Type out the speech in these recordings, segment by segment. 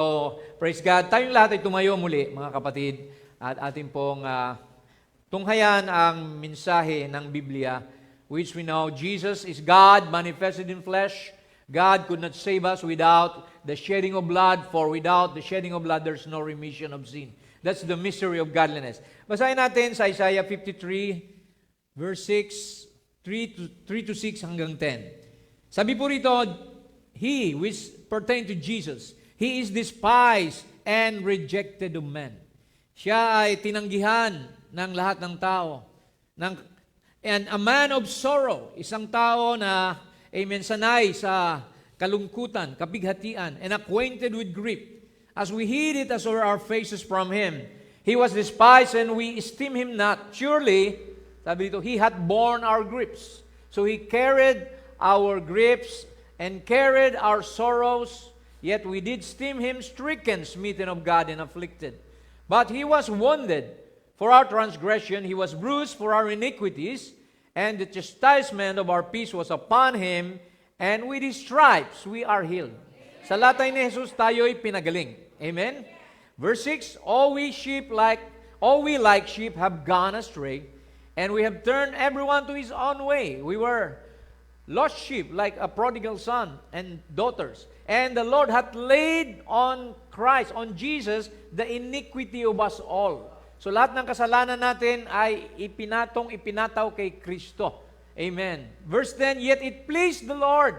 So, praise God. Tayong lahat ay tumayo muli, mga kapatid, at ating pong tunghayan ang mensahe ng Biblia, which we know Jesus is God manifested in flesh. God could not save us without the shedding of blood, for without the shedding of blood, there's no remission of sin. That's the mystery of godliness. Basahin natin sa Isaiah 53, verse 6, 3 to 6 hanggang 10. Sabi po rito, He, which pertain to Jesus, He is despised and rejected of men. Siya ay tinanggihan ng lahat ng tao. And a man of sorrow, isang tao na, amen, sanay sa kalungkutan, kabighatian, and acquainted with grief. As we hid it as our faces from Him, He was despised and we esteem Him not. Surely, sabi dito, He hath borne our griefs. So He carried our griefs and carried our sorrows. Yet we did esteem Him stricken, smitten of God, and afflicted. But He was wounded for our transgression, He was bruised for our iniquities, and the chastisement of our peace was upon Him, and with His stripes we are healed. Sa latay ni Jesus, tayo'y pinagaling. Amen? Verse 6, All we like sheep have gone astray, and we have turned everyone to his own way. We were lost sheep, like a prodigal son and daughters. And the Lord hath laid on Christ, on Jesus, the iniquity of us all. So lahat ng kasalanan natin ay ipinataw kay Kristo. Amen. Verse 10, Yet it pleased the Lord,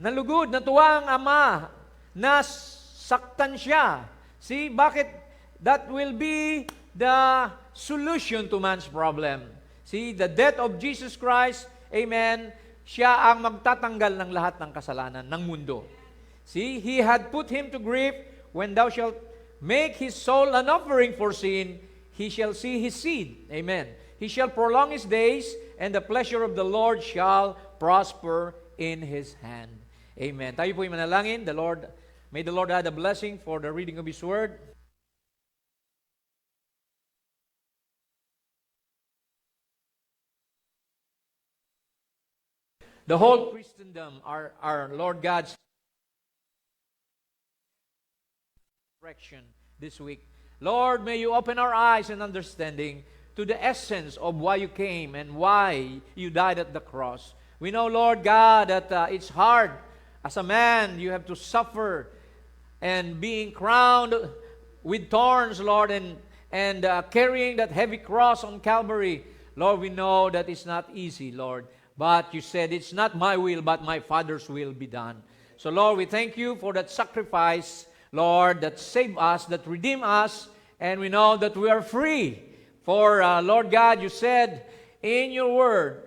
nalugod, natuwa ang Ama, na saktan siya. See, bakit? That will be the solution to man's problem. See, the death of Jesus Christ, amen, siya ang magtatanggal ng lahat ng kasalanan ng mundo. See, He had put him to grief. When thou shalt make his soul an offering for sin, he shall see his seed. Amen. He shall prolong his days, and the pleasure of the Lord shall prosper in his hand. Amen. Tayo po'y manalangin. May the Lord add a blessing for the reading of His Word. The whole Christendom, our Lord God's direction this week. Lord, may you open our eyes and understanding to the essence of why you came and why you died at the cross. We know, Lord God, that it's hard. As a man, you have to suffer and being crowned with thorns, Lord, and carrying that heavy cross on Calvary. Lord, we know that it's not easy, Lord. But you said, it's not my will, but my Father's will be done. So, Lord, we thank you for that sacrifice, Lord, that saved us, that redeemed us, and we know that we are free. For, Lord God, you said in your word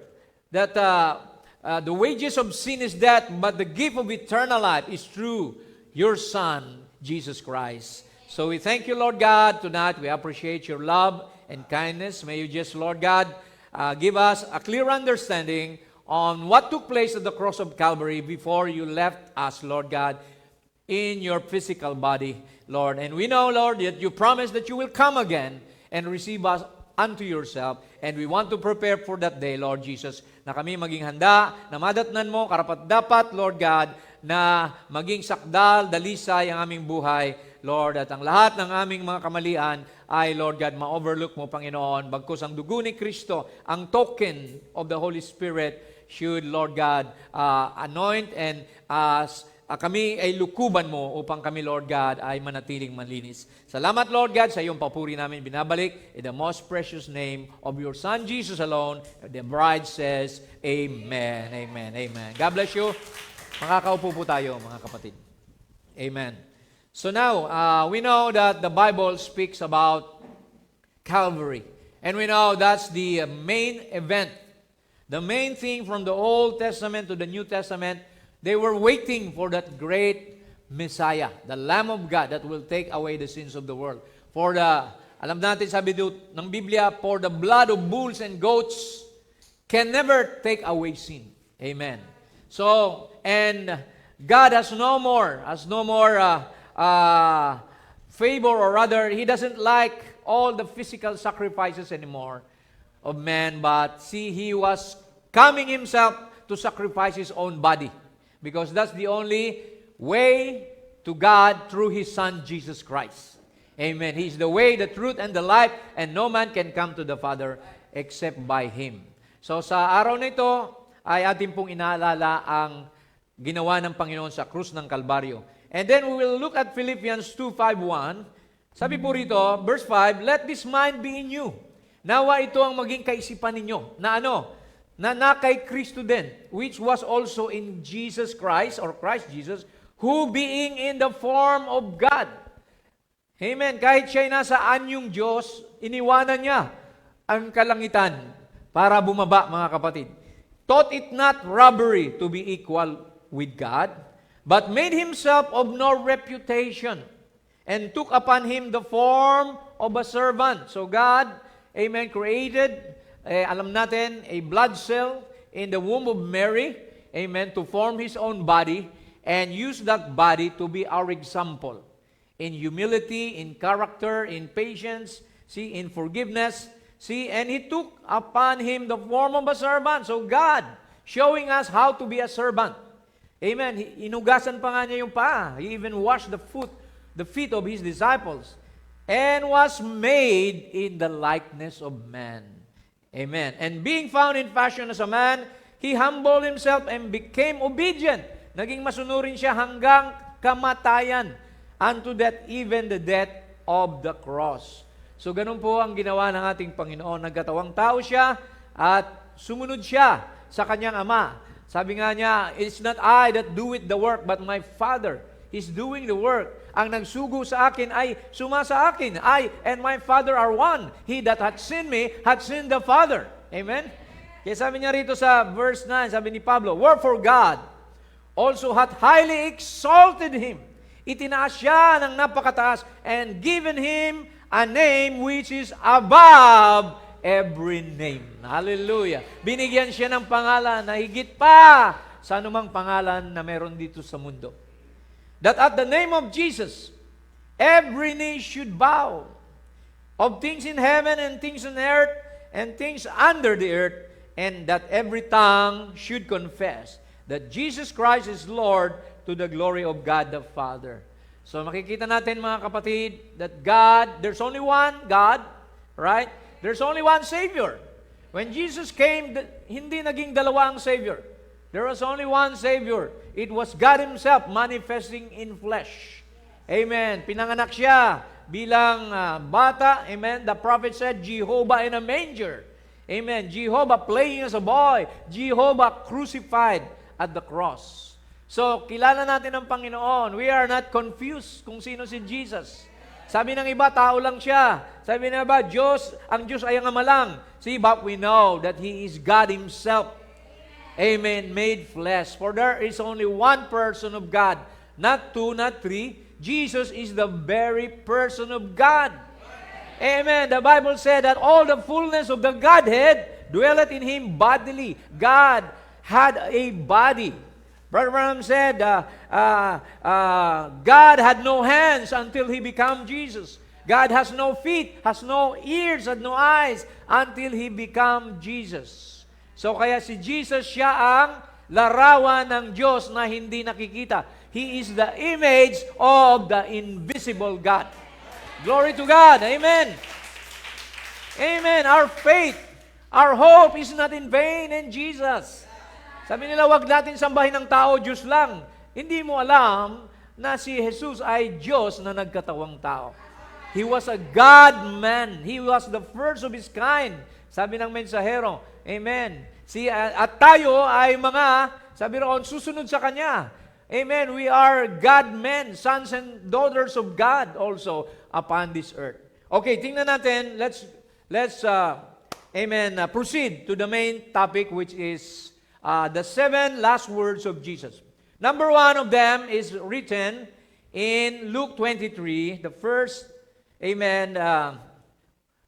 that the wages of sin is death, but the gift of eternal life is through your Son, Jesus Christ. So we thank you, Lord God, tonight. We appreciate your love and kindness. May you just, Lord God, give us a clear understanding on what took place at the cross of Calvary before you left us, Lord God, in your physical body, Lord. And we know, Lord, that you promised that you will come again and receive us unto yourself. And we want to prepare for that day, Lord Jesus, na kami maging handa, na madatnan mo, karapat-dapat, Lord God, na maging sakdal, dalisay ang aming buhay, Lord, at ang lahat ng aming mga kamalian ay, Lord God, ma-overlook mo, Panginoon, bagkus ang dugo ni Kristo, ang token of the Holy Spirit should, Lord God, anoint and kami ay lukuban mo upang kami, Lord God, ay manatiling malinis. Salamat, Lord God, sa iyong papuri namin binabalik in the most precious name of your Son, Jesus alone. The bride says, Amen, Amen, Amen. God bless you. Makakaupo po tayo, mga kapatid. Amen. So now, we know that the Bible speaks about Calvary. And we know that's the main event. The main thing from the Old Testament to the New Testament, they were waiting for that great Messiah, the Lamb of God that will take away the sins of the world. Alam natin, sabi dito ng Biblia, for the blood of bulls and goats can never take away sin. Amen. So, and God has no more favor, or rather, He doesn't like all the physical sacrifices anymore of man, but see, He was coming Himself to sacrifice His own body. Because that's the only way to God through His Son, Jesus Christ. Amen. He is the way, the truth, and the life, and no man can come to the Father except by Him. So sa araw na ito, ay atin pong inaalala ang ginawa ng Panginoon sa krus ng Kalbaryo. And then we will look at Philippians 2:5-1. Sabi po rito, verse 5, let this mind be in you. Nawa ito ang maging kaisipan ninyo. Na ano? Na kay Kristo din, which was also in Jesus Christ, or Christ Jesus, who being in the form of God. Amen. Kahit siya'y nasa anyong Diyos, iniwanan niya ang kalangitan para bumaba, mga kapatid. Thought it not robbery to be equal with God, but made himself of no reputation, and took upon him the form of a servant. So God, amen, created, alam natin, a blood cell in the womb of Mary, amen, to form His own body, and use that body to be our example in humility, in character, in patience, in forgiveness, and He took upon Him the form of a servant. So God, showing us how to be a servant. Amen. Inugasan pa nga niya yung paa. He even washed the feet of His disciples, and was made in the likeness of man. Amen. And being found in fashion as a man, He humbled Himself and became obedient. Naging masunurin siya hanggang kamatayan, unto death, even the death of the cross. So ganun po ang ginawa ng ating Panginoon. Nagkatawang tao siya at sumunod siya sa kanyang Ama. Sabi nga niya, it's not I that do it the work, but my Father is doing the work. Ang nagsugo sa akin ay sumasa akin. I and my Father are one. He that hath seen me, hath seen the Father. Amen? Kaya sabi niya rito sa verse 9, sabi ni Pablo, wherefore God also hath highly exalted Him. Itinaas siya ng napakataas, and given Him a name which is above every name. Hallelujah. Binigyan siya ng pangalan na higit pa sa anumang pangalan na meron dito sa mundo. That at the name of Jesus, every knee should bow, of things in heaven and things on earth and things under the earth, and that every tongue should confess that Jesus Christ is Lord, to the glory of God the Father. So makikita natin, mga kapatid, that God, there's only one God, right? There's only one Savior. When Jesus came, hindi naging dalawa ang Savior. There was only one Savior. It was God Himself manifesting in flesh. Amen. Pinanganak siya bilang bata. Amen. The prophet said, Jehovah in a manger. Amen. Jehovah playing as a boy. Jehovah crucified at the cross. So, kilala natin ang Panginoon. We are not confused kung sino si Jesus. Sabi ng iba, tao lang siya. Sabi ng iba, ang Diyos ay ang Ama lang. See, but we know that He is God Himself. Amen, made flesh. For there is only one person of God. Not two, not three. Jesus is the very person of God. Amen. The Bible said that all the fullness of the Godhead dwelleth in Him bodily. God had a body. Brother Branham said, God had no hands until He became Jesus. God has no feet, has no ears, has no eyes until He became Jesus. So kaya si Jesus, siya ang larawan ng Diyos na hindi nakikita. He is the image of the invisible God. Glory to God. Amen. Amen. Our faith, our hope is not in vain in Jesus. Sabi nila, wag natin sambahin ng tao, Diyos lang. Hindi mo alam na si Jesus ay Diyos na nagkatawang tao. He was a God-man. He was the first of His kind. Sabi ng mensahero, amen. At tayo ay mga, sabi roon, susunod sa Kanya. Amen. We are God-men, sons and daughters of God also upon this earth. Okay, tingnan natin. Let's proceed to the main topic, which is the 7 last words of Jesus. Number 1 of them is written in Luke 23, the first,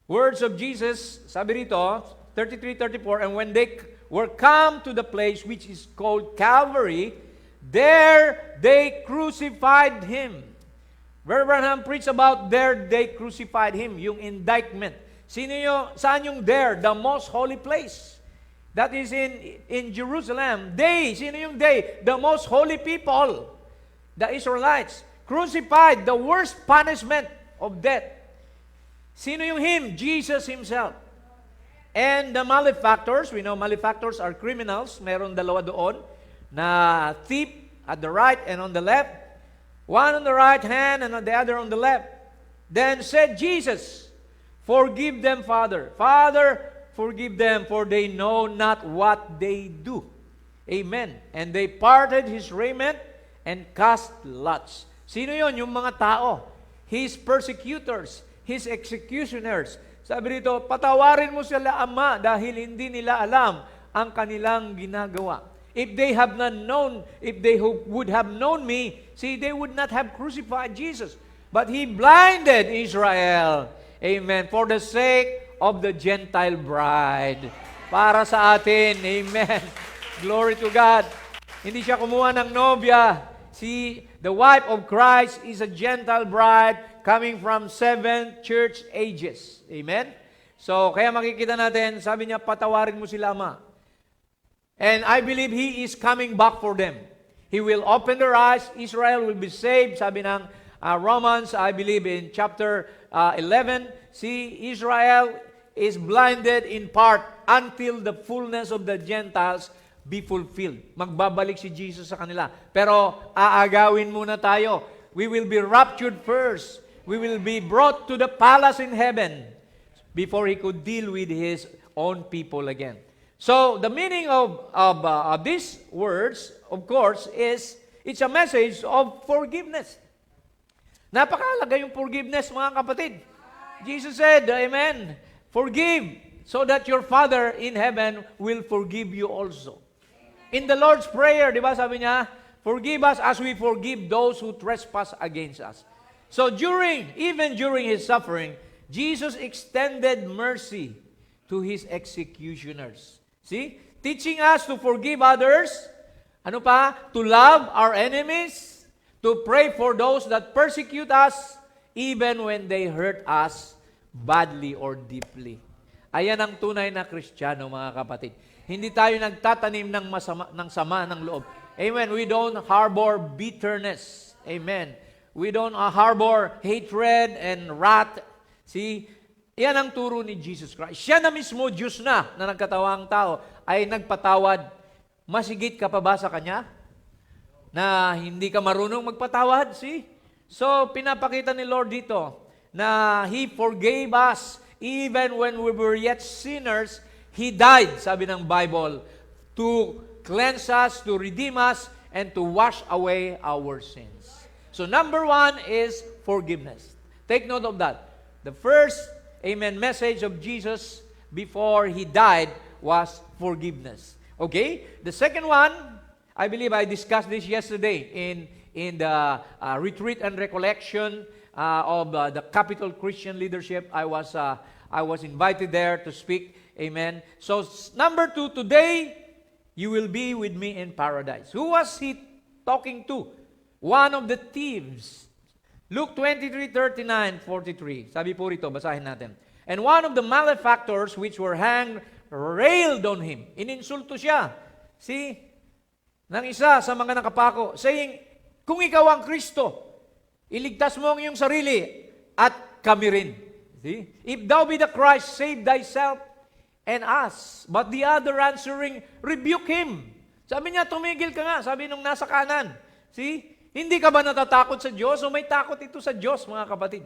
words of Jesus, sabi rito, 33-34, and when they were come to the place which is called Calvary, there they crucified Him. Brother Branham preached about there they crucified Him, yung indictment. Saan yung there? The most holy place. That is in Jerusalem. Sino yung they? The most holy people, the Israelites. crucified, the worst punishment of death. Sino yung Him? Jesus Himself. And the malefactors, we know malefactors are criminals. Meron dalawa doon na thief at the right and on the left. One on the right hand and the other on the left. Then said Jesus, forgive them, Father. Father, forgive them, for they know not what they do. Amen. And they parted His raiment and cast lots. Sino yon? Yung mga tao. His persecutors, His executioners. Sabi rito, patawarin mo sila, Ama, dahil hindi nila alam ang kanilang ginagawa. If they have not known, if they would have known me, see, they would not have crucified Jesus. But He blinded Israel. Amen. For the sake of the Gentile bride. Para sa atin. Amen. Glory to God. Hindi siya kumuha ng nobya. See, the wife of Christ is a Gentile bride coming from 7 church ages. Amen? So, kaya makikita natin, sabi niya, patawarin mo sila, Ama. And I believe He is coming back for them. He will open their eyes. Israel will be saved. Sabi ng Romans, I believe in chapter 11, see, Israel is blinded in part until the fullness of the Gentiles be fulfilled. Magbabalik si Jesus sa kanila. Pero aagawin muna tayo. We will be raptured first. We will be brought to the palace in heaven before He could deal with His own people again. So, the meaning of these words, of course, is it's a message of forgiveness. Napakahalaga yung forgiveness, mga kapatid. Jesus said, Amen, forgive so that your Father in heaven will forgive you also. In the Lord's Prayer, di ba sabi niya, forgive us as we forgive those who trespass against us. So even during His suffering, Jesus extended mercy to His executioners. See? Teaching us to forgive others. Ano pa? To love our enemies. To pray for those that persecute us, even when they hurt us badly or deeply. Ayan ang tunay na Kristiyano, mga kapatid. Hindi tayo nagtatanim ng sama ng loob. Amen. We don't harbor bitterness. Amen. We don't harbor hatred and wrath. See, yan ang turo ni Jesus Christ. Siya na mismo, Diyos na nagkatawang tao, ay nagpatawad. Masigit ka pa ba sa Kanya? Na hindi ka marunong magpatawad? See? So, pinapakita ni Lord dito na He forgave us even when we were yet sinners. He died, sabi ng Bible, to cleanse us, to redeem us, and to wash away our sins. So number 1 is forgiveness. Take note of that. The first, amen, message of Jesus before He died was forgiveness. Okay? The second one, I believe I discussed this yesterday in the retreat and recollection of the Capital Christian Leadership. I was invited there to speak. Amen. So, number 2, today, you will be with me in paradise. Who was He talking to? One of the thieves. Luke 23:39-43. Sabi po rito, basahin natin. And one of the malefactors which were hanged railed on Him. Ininsulto siya. See? Nang isa sa mga nakapako, saying, kung ikaw ang Kristo, iligtas mo ang iyong sarili at kami rin. See? If thou be the Christ, save thyself and us. But the other answering, rebuke him. Sabi niya, tumigil ka nga. Sabi nung nasa kanan. See? Hindi ka ba natatakot sa Diyos? O may takot ito sa Diyos, mga kapatid.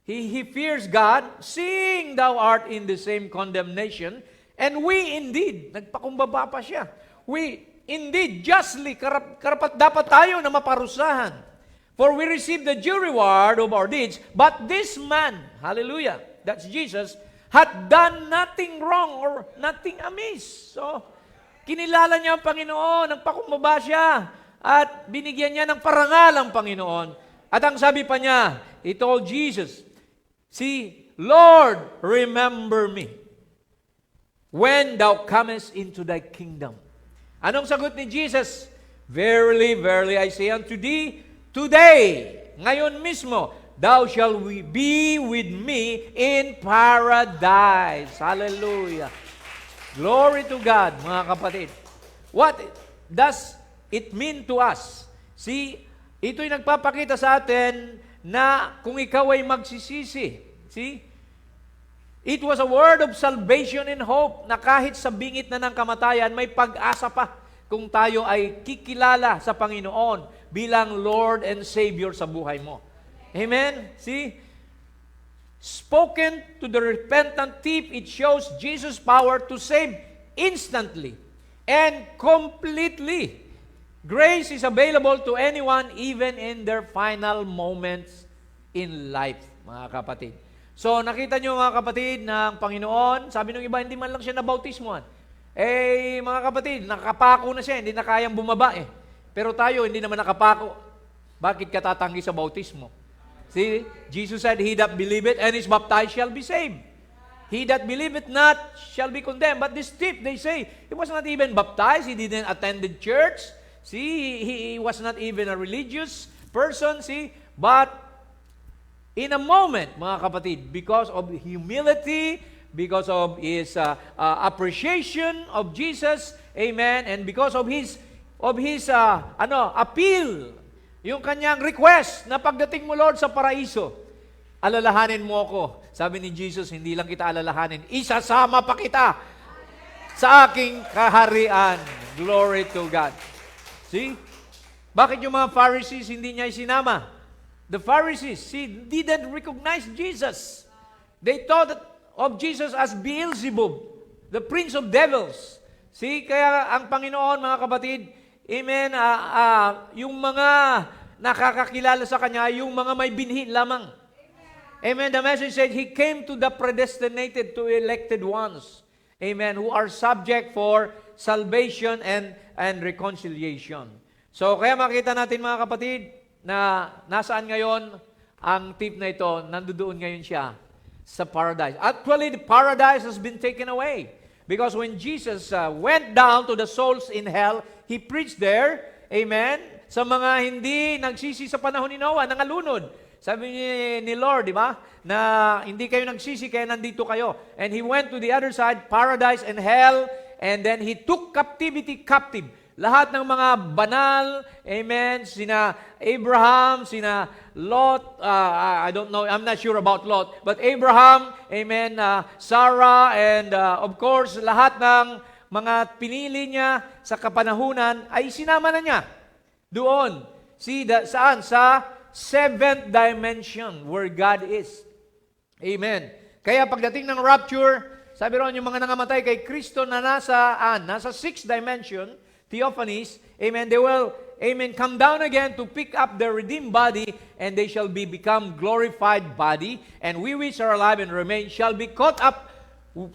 He fears God, seeing thou art in the same condemnation, and we indeed, nagpakumbaba pa siya. We indeed justly, karapat dapat tayo na maparusahan. For we receive the due reward of our deeds, but this man, hallelujah, that's Jesus, had done nothing wrong or nothing amiss. So, kinilala niya ang Panginoon, nagpakumbaba siya, at binigyan niya ng parangal ang Panginoon. At ang sabi pa niya, he told Jesus, see, Lord, remember me when thou comest into thy kingdom. Anong sagot ni Jesus? Verily, verily, I say unto thee, today, ngayon mismo, thou shalt be with me in paradise. Hallelujah. Glory to God, mga kapatid. What does it mean to us? See, Ito'y nagpapakita sa atin na kung ikaw ay magsisisi. See? It was a word of salvation and hope na kahit sa bingit na ng kamatayan, may pag-asa pa kung tayo ay kikilala sa Panginoon bilang Lord and Savior sa buhay mo. Amen? See? Spoken to the repentant thief, it shows Jesus' power to save instantly and completely. Grace is available to anyone even in their final moments in life, mga kapatid. So, nakita nyo mga kapatid ng Panginoon, sabi ng iba, hindi man lang siya nabautismohan. Mga kapatid, nakapako na siya, hindi na kayang bumaba eh. Pero tayo, hindi naman nakapako. Bakit ka tatanggi sa bautismo? See, Jesus said, "He that believeth and is baptized shall be saved. He that believeth not shall be condemned." But this thief, they say, he was not even baptized, he didn't attend the church. See, he was not even a religious person, see, but in a moment, mga kapatid, because of humility, because of his appreciation of Jesus, amen, and because of his appeal, yung kanyang request na pagdating mo, Lord, sa paraiso, alalahanin mo ako. Sabi ni Jesus, hindi lang kita alalahanin, isasama pa kita sa aking kaharian. Glory to God. See? Bakit yung mga Pharisees hindi niya isinama? The Pharisees, didn't recognize Jesus. They thought of Jesus as Beelzebub, the prince of devils. See, kaya ang Panginoon, mga kapatid, amen, yung mga nakakakilala sa Kanya, yung mga may binhi lamang. Amen. The message said, He came to the predestinated, to elected ones. Amen. Who are subject for salvation and reconciliation. So, kaya makita natin mga kapatid, na nasaan ngayon ang thief na ito, nandoon ngayon siya sa paradise. Actually, the paradise has been taken away. Because when Jesus went down to the souls in hell, He preached there, amen, sa mga hindi nagsisi sa panahon ni Noah, nangalunod. Sabi ni Lord, di ba, na hindi kayo nagsisi, kaya nandito kayo. And He went to the other side, paradise and hell, and then He took captivity captive. Lahat ng mga banal, amen, sina Abraham, sina Lot, I don't know, I'm not sure about Lot, but Abraham, amen, Sarah, and of course, lahat ng mga pinili niya sa kapanahunan ay sinama na niya doon. Saan? Sa seventh dimension where God is. Amen. Kaya pagdating ng rapture, sabi ron yung mga nangamatay kay Kristo na nasa sixth dimension, theophanies, amen, they will, amen, come down again to pick up their redeemed body, and they shall become glorified body, and we which are alive and remain shall be caught up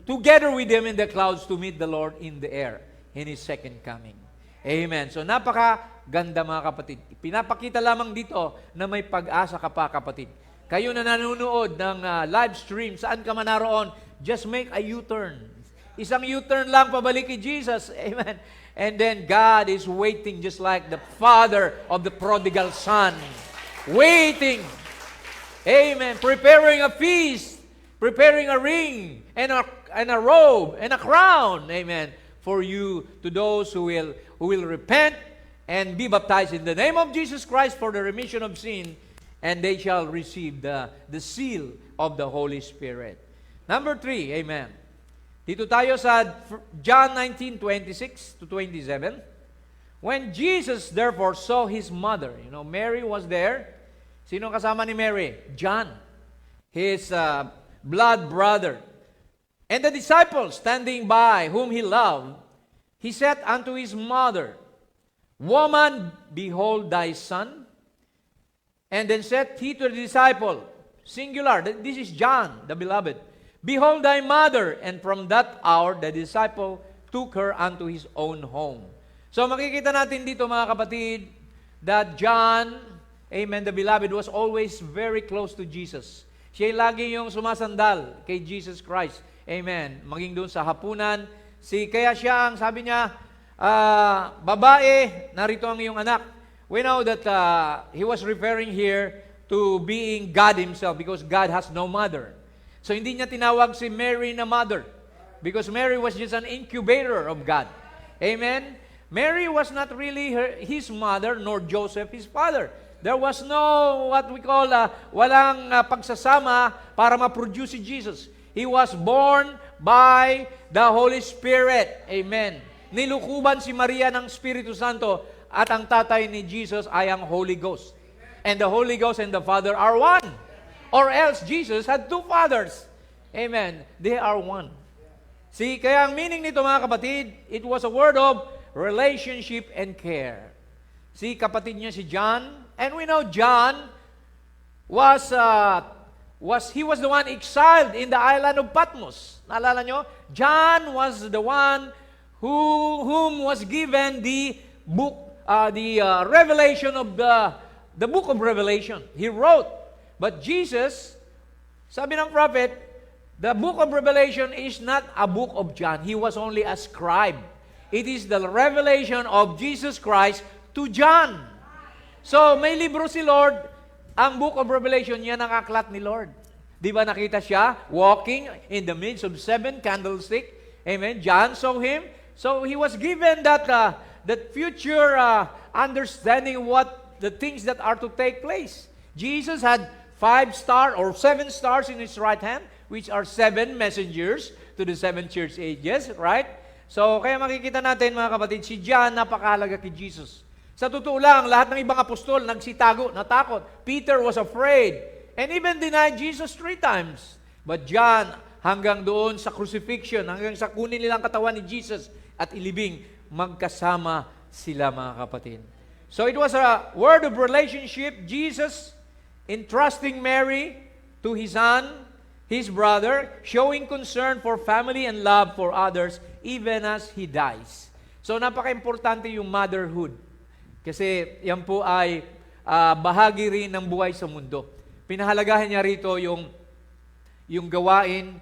together with them in the clouds to meet the Lord in the air, in His second coming. Amen. So napakaganda mga kapatid. Pinapakita lamang dito na may pag-asa ka pa kapatid. Kayo na nanonood ng live stream, saan ka man naroon, just make a U-turn. Isang U-turn lang pabalik kay Jesus. Amen. And then God is waiting just like the father of the prodigal son. Waiting. Amen. Preparing a feast. Preparing a ring and a robe and a crown. Amen. For you, to those who will repent and be baptized in the name of Jesus Christ for the remission of sin, and they shall receive the seal of the Holy Spirit. Number 3, amen. Dito tayo sa John 19:26 to 27. When Jesus therefore saw His mother, Mary was there. Sino kasama ni Mary? John, his blood brother. And the disciples standing by, whom He loved, He said unto His mother, Woman, behold thy son. And then said He to the disciple, singular, this is John, the beloved, Behold thy mother. And from that hour, the disciple took her unto his own home. So makikita natin dito mga kapatid, that John, amen, the beloved, was always very close to Jesus. Siya lagi yung sumasandal kay Jesus Christ. Amen. Maging doon sa hapunan. Kaya siya ang sabi niya, babae, narito ang iyong anak. We know that he was referring here to being God Himself, because God has no mother. So hindi niya tinawag si Mary na mother, because Mary was just an incubator of God. Amen? Mary was not really his mother, nor Joseph his father. There was no what we call, walang pagsasama para ma-produce si Jesus. He was born by the Holy Spirit. Amen. Nilukuban si Maria ng Espiritu Santo at ang tatay ni Jesus ay ang Holy Ghost. And the Holy Ghost and the Father are one. Or else Jesus had two fathers. Amen. They are one. See, kaya ang meaning nito mga kapatid, it was a word of relationship and care. See, kapatid niya si John, and we know John was the one exiled in the island of Patmos. Naalala nyo? John was the one whom was given the book, revelation of the book of Revelation. He wrote. But Jesus, sabi ng prophet, the book of Revelation is not a book of John. He was only a scribe. It is the revelation of Jesus Christ to John. So, may libro si Lord, ang book of Revelation, yan ang aklat ni Lord. Di ba nakita siya walking in the midst of 7 candlestick? Amen. John saw him. So, he was given that future understanding what the things that are to take place. Jesus had 5 stars or 7 stars in his right hand, which are 7 messengers to the 7 church ages, right? So, kaya makikita natin, mga kapatid, si John napakahalaga kay Jesus. Sa totoo lang, lahat ng ibang apostol nagsitago, natakot. Peter was afraid and even denied Jesus 3 times. But John, hanggang doon sa crucifixion, hanggang sa kunin nilang katawan ni Jesus at ilibing, magkasama sila, mga kapatid. So it was a word of relationship. Jesus entrusting Mary to his son, his brother, showing concern for family and love for others even as he dies. So napaka-importante yung motherhood. Kasi yan po ay bahagi rin ng buhay sa mundo. Pinahalagahan niya rito yung gawain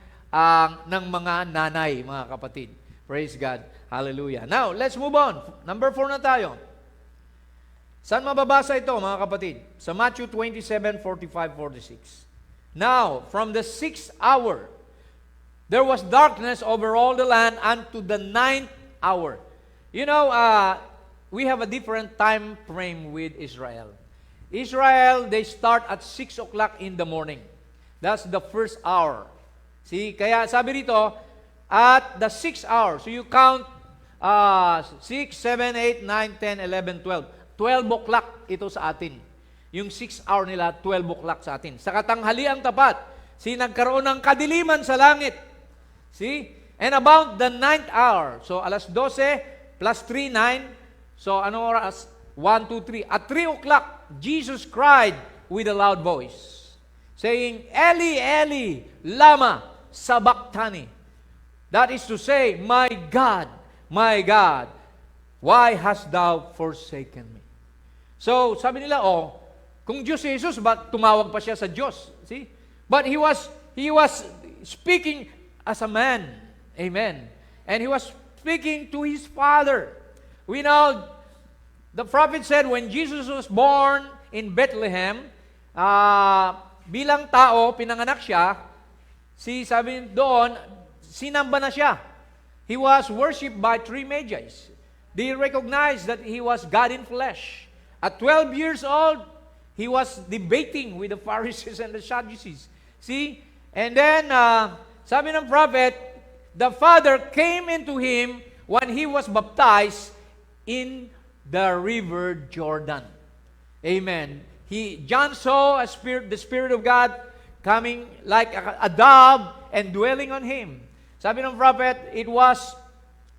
ng mga nanay, mga kapatid. Praise God. Hallelujah. Now, let's move on. Number 4 na tayo. Saan mababasa ito, mga kapatid? Sa Matthew 27:45-46. Now, from the 6th hour, there was darkness over all the land unto the 9th hour. You know, we have a different time frame with Israel. Israel, they start at 6 o'clock in the morning. That's the first hour. See, kaya sabi rito, at the 6th hour. So you count 6, 7, 8, 9, 10, 11, 12. 12 o'clock ito sa atin. Yung 6 hour nila, 12 o'clock sa atin. Sa katanghaliang tapat, nagkaroon ng kadiliman sa langit. See? And about the 9th hour. So alas 12 plus 3, 9. So, ano oras? 1, 2, 3. At 3 o'clock, Jesus cried with a loud voice, saying, Eli, Eli, lama sabachthani. That is to say, my God, why hast thou forsaken me? So, sabi nila, kung Diyos si Jesus, tumawag pa siya sa Diyos? See? But he was speaking as a man. Amen. And he was speaking to his Father. We know, the prophet said when Jesus was born in Bethlehem, bilang tao, pinanganak siya, sabi doon, sinamba na siya. He was worshipped by 3 Magi's. They recognized that he was God in flesh. At 12 years old, he was debating with the Pharisees and the Sadducees. See? And then, sabi ng prophet, the Father came into him when he was baptized in the river Jordan. Amen. John saw the Spirit of God coming like a dove and dwelling on him. Sabi ng prophet, it was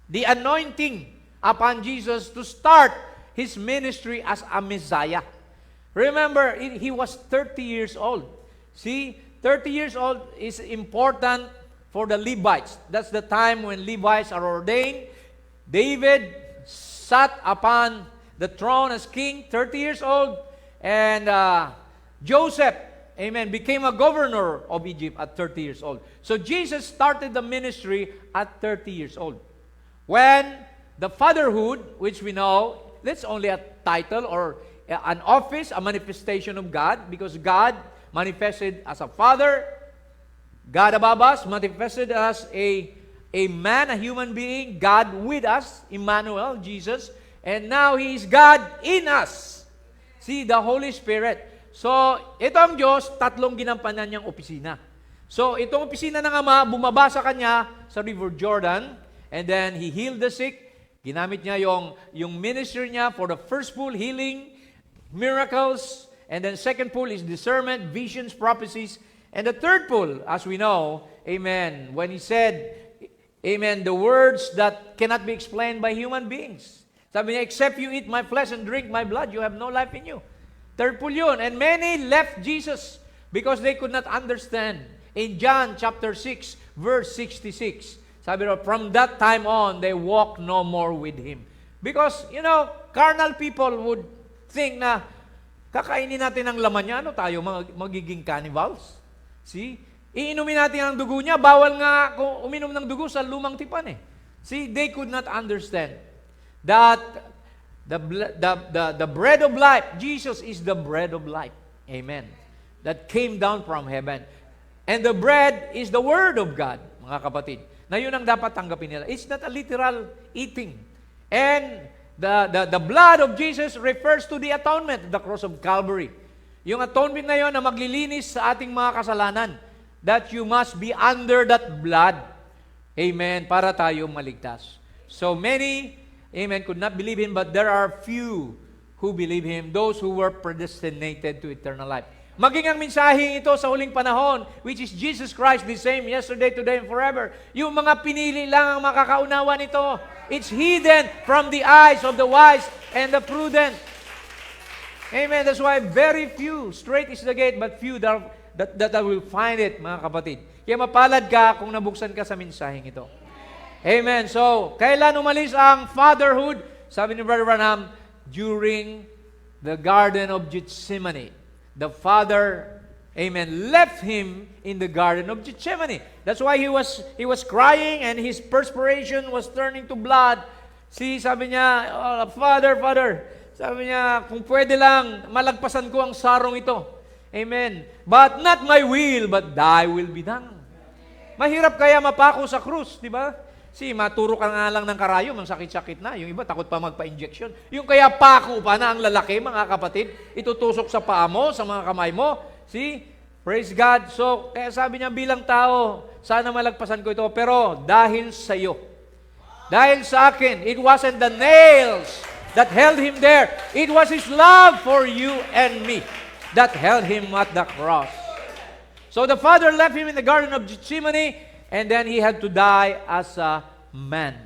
the anointing upon Jesus to start his ministry as a Messiah. Remember, he was 30 years old. See, 30 years old is important for the Levites. That's the time when Levites are ordained. David sat upon the throne as king, 30 years old, and Joseph, amen, became a governor of Egypt at 30 years old. So Jesus started the ministry at 30 years old. When the fatherhood, which we know, that's only a title or an office, a manifestation of God, because God manifested as a father, God above us manifested as a man, a human being, God with us, Emmanuel, Jesus, and now He is God in us. See, the Holy Spirit. So, ito ang Diyos, tatlong ginampanan niyang opisina. So, itong opisina ng Ama, bumaba sa Kanya sa River Jordan, and then He healed the sick. Ginamit niya yung ministry niya for the first pool, healing, miracles, and then second pool is discernment, visions, prophecies, and the third pool, as we know, amen, when He said, amen, the words that cannot be explained by human beings. Sabi niya, except you eat my flesh and drink my blood, you have no life in you. Third pool yun. And many left Jesus because they could not understand. In John chapter 6, verse 66, sabi ro, from that time on, they walk no more with Him. Because, carnal people would think na, kakainin natin ang laman niya, ano tayo, magiging cannibals? See? Iinumin natin ang dugo niya, bawal nga kung uminom ng dugo sa lumang tipan eh. See, they could not understand that the bread of life, Jesus is the bread of life. Amen. That came down from heaven. And the bread is the Word of God, mga kapatid. Na yun ang dapat tanggapin nila. It's not a literal eating. And the blood of Jesus refers to the atonement, the cross of Calvary. Yung atonement na yun na maglilinis sa ating mga kasalanan. That you must be under that blood. Amen. Para tayo maligtas. So many, amen, could not believe Him, but there are few who believe Him, those who were predestinated to eternal life. Maging ang mensaheng ito sa huling panahon, which is Jesus Christ, the same yesterday, today, and forever. Yung mga pinili lang ang makakaunawa nito. It's hidden from the eyes of the wise and the prudent. Amen. That's why very few, straight is the gate, but few that will find it, mga kapatid. Kaya mapalad ka kung nabuksan ka sa mensaheng ito. Amen. So, kailan umalis ang fatherhood? Sabi ni Brother Branham, during the Garden of Gethsemane. The Father, amen, left Him in the Garden of Gethsemane. That's why he was crying and his perspiration was turning to blood. See, sabi niya, oh, Father, sabi niya, kung pwede lang, malagpasan ko ang sarong ito. Amen. But not my will, but thy will be done. Mahirap kaya mapako sa krus, di ba? See, maturo ka nga lang ng karayom, ang sakit-sakit na. Yung iba, takot pa magpa-injection. Yung kaya pako pa na ang lalaki, mga kapatid, itutusok sa paa mo, sa mga kamay mo. See? Praise God. So, kaya sabi niya bilang tao, sana malagpasan ko ito. Pero dahil sa iyo, dahil sa akin, it wasn't the nails that held Him there. It was His love for you and me that held Him at the cross. So the Father left Him in the Garden of Gethsemane, and then He had to die as a man.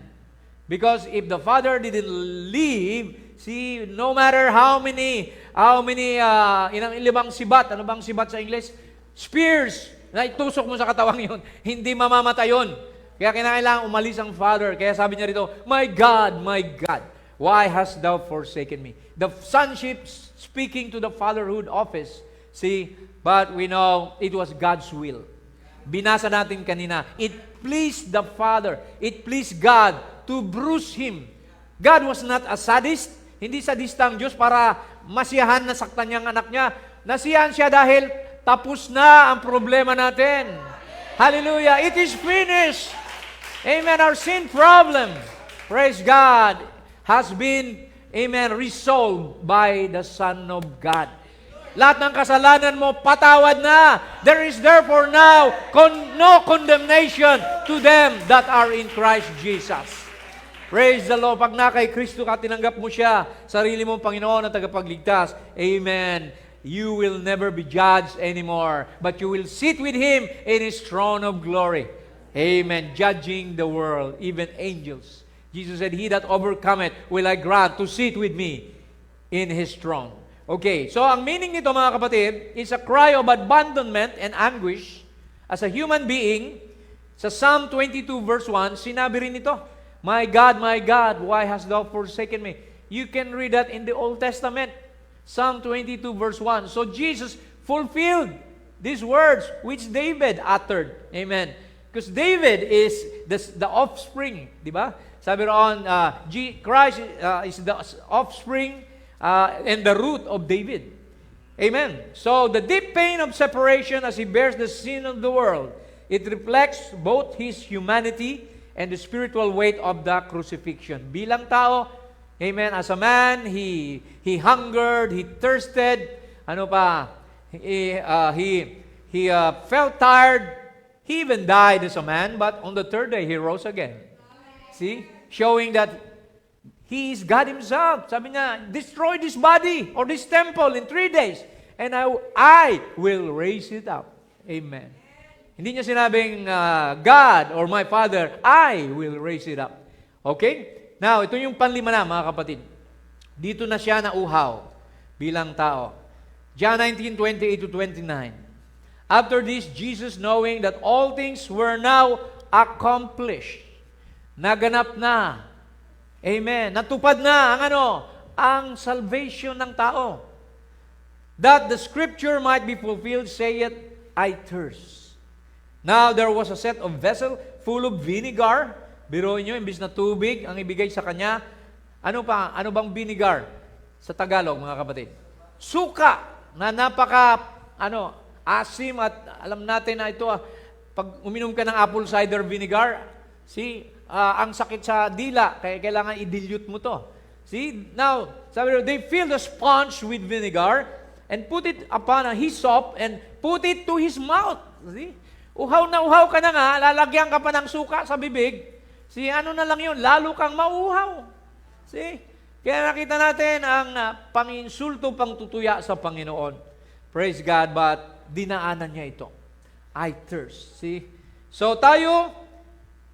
Because if the Father didn't leave, see, no matter how many, limang sibat, ano bang sibat sa English? Spears, na itusok mo sa katawang yun, hindi mamamatay yun. Kaya kinakailangan umalis ang Father. Kaya sabi niya rito, my God, why hast thou forsaken me? The sonship speaking to the fatherhood office, see, but we know it was God's will. Binasa natin kanina, it pleased the Father, it pleased God to bruise Him. God was not a sadist, hindi sadista ang Diyos para masiyahan na saktan niyang anak niya. Nasiyahan siya dahil tapos na ang problema natin. Hallelujah! It is finished! Amen! Our sin problem, praise God, has been, amen, resolved by the Son of God. Lahat ng kasalanan mo, patawad na. There is therefore now no condemnation to them that are in Christ Jesus. Praise the Lord. Pag na kay Kristo ka, tinanggap mo siya, sarili mong Panginoon at tagapagligtas. Amen. You will never be judged anymore, but you will sit with Him in His throne of glory. Amen. Judging the world, even angels. Jesus said, He that overcometh will I grant to sit with me in His throne. Okay, so ang meaning nito mga kapatid is a cry of abandonment and anguish as a human being. Sa Psalm 22 verse 1, sinabi rin ito, my God, why hast thou forsaken me? You can read that in the Old Testament. Psalm 22 verse 1. So Jesus fulfilled these words which David uttered. Amen. Because David is the offspring, di ba? Sabi roon, Christ is the offspring and the root of David. Amen. So, the deep pain of separation as He bears the sin of the world, it reflects both His humanity and the spiritual weight of the crucifixion. Bilang tao, Amen. As a man, he hungered, he thirsted. Ano pa? He felt tired. He even died as a man, but on the third day, he rose again. See? Showing that He is God Himself. Sabi niya, destroy this body or this temple in 3 days, and I will raise it up. Amen. Hindi niya sinabing, God or my Father, I will raise it up. Okay? Now, ito yung panlima na, mga kapatid. Dito na siya nauhaw bilang tao. John 19:28-29. After this, Jesus, knowing that all things were now accomplished, naganap na, amen, natupad na ang salvation ng tao, that the scripture might be fulfilled, saith, I thirst. Now there was a set of vessel full of vinegar. Biruin nyo, imbis na tubig ang ibigay sa kanya. Ano bang vinegar sa Tagalog, mga kapatid? Suka na asim, at alam natin na ito, pag uminom ka ng apple cider vinegar, ang sakit sa dila, kaya kailangan i-dilute mo to. See, now, sabi nyo, they fill the sponge with vinegar and put it upon a hyssop and put it to his mouth. See? Uhaw na uhaw ka na nga, lalagyan ka pa ng suka sa bibig. Ano na lang yun, lalo kang mauhaw. See? Kaya nakita natin ang panginsulto, pangtutuya sa Panginoon. Praise God, but dinaanan niya ito. I thirst. See? So tayo,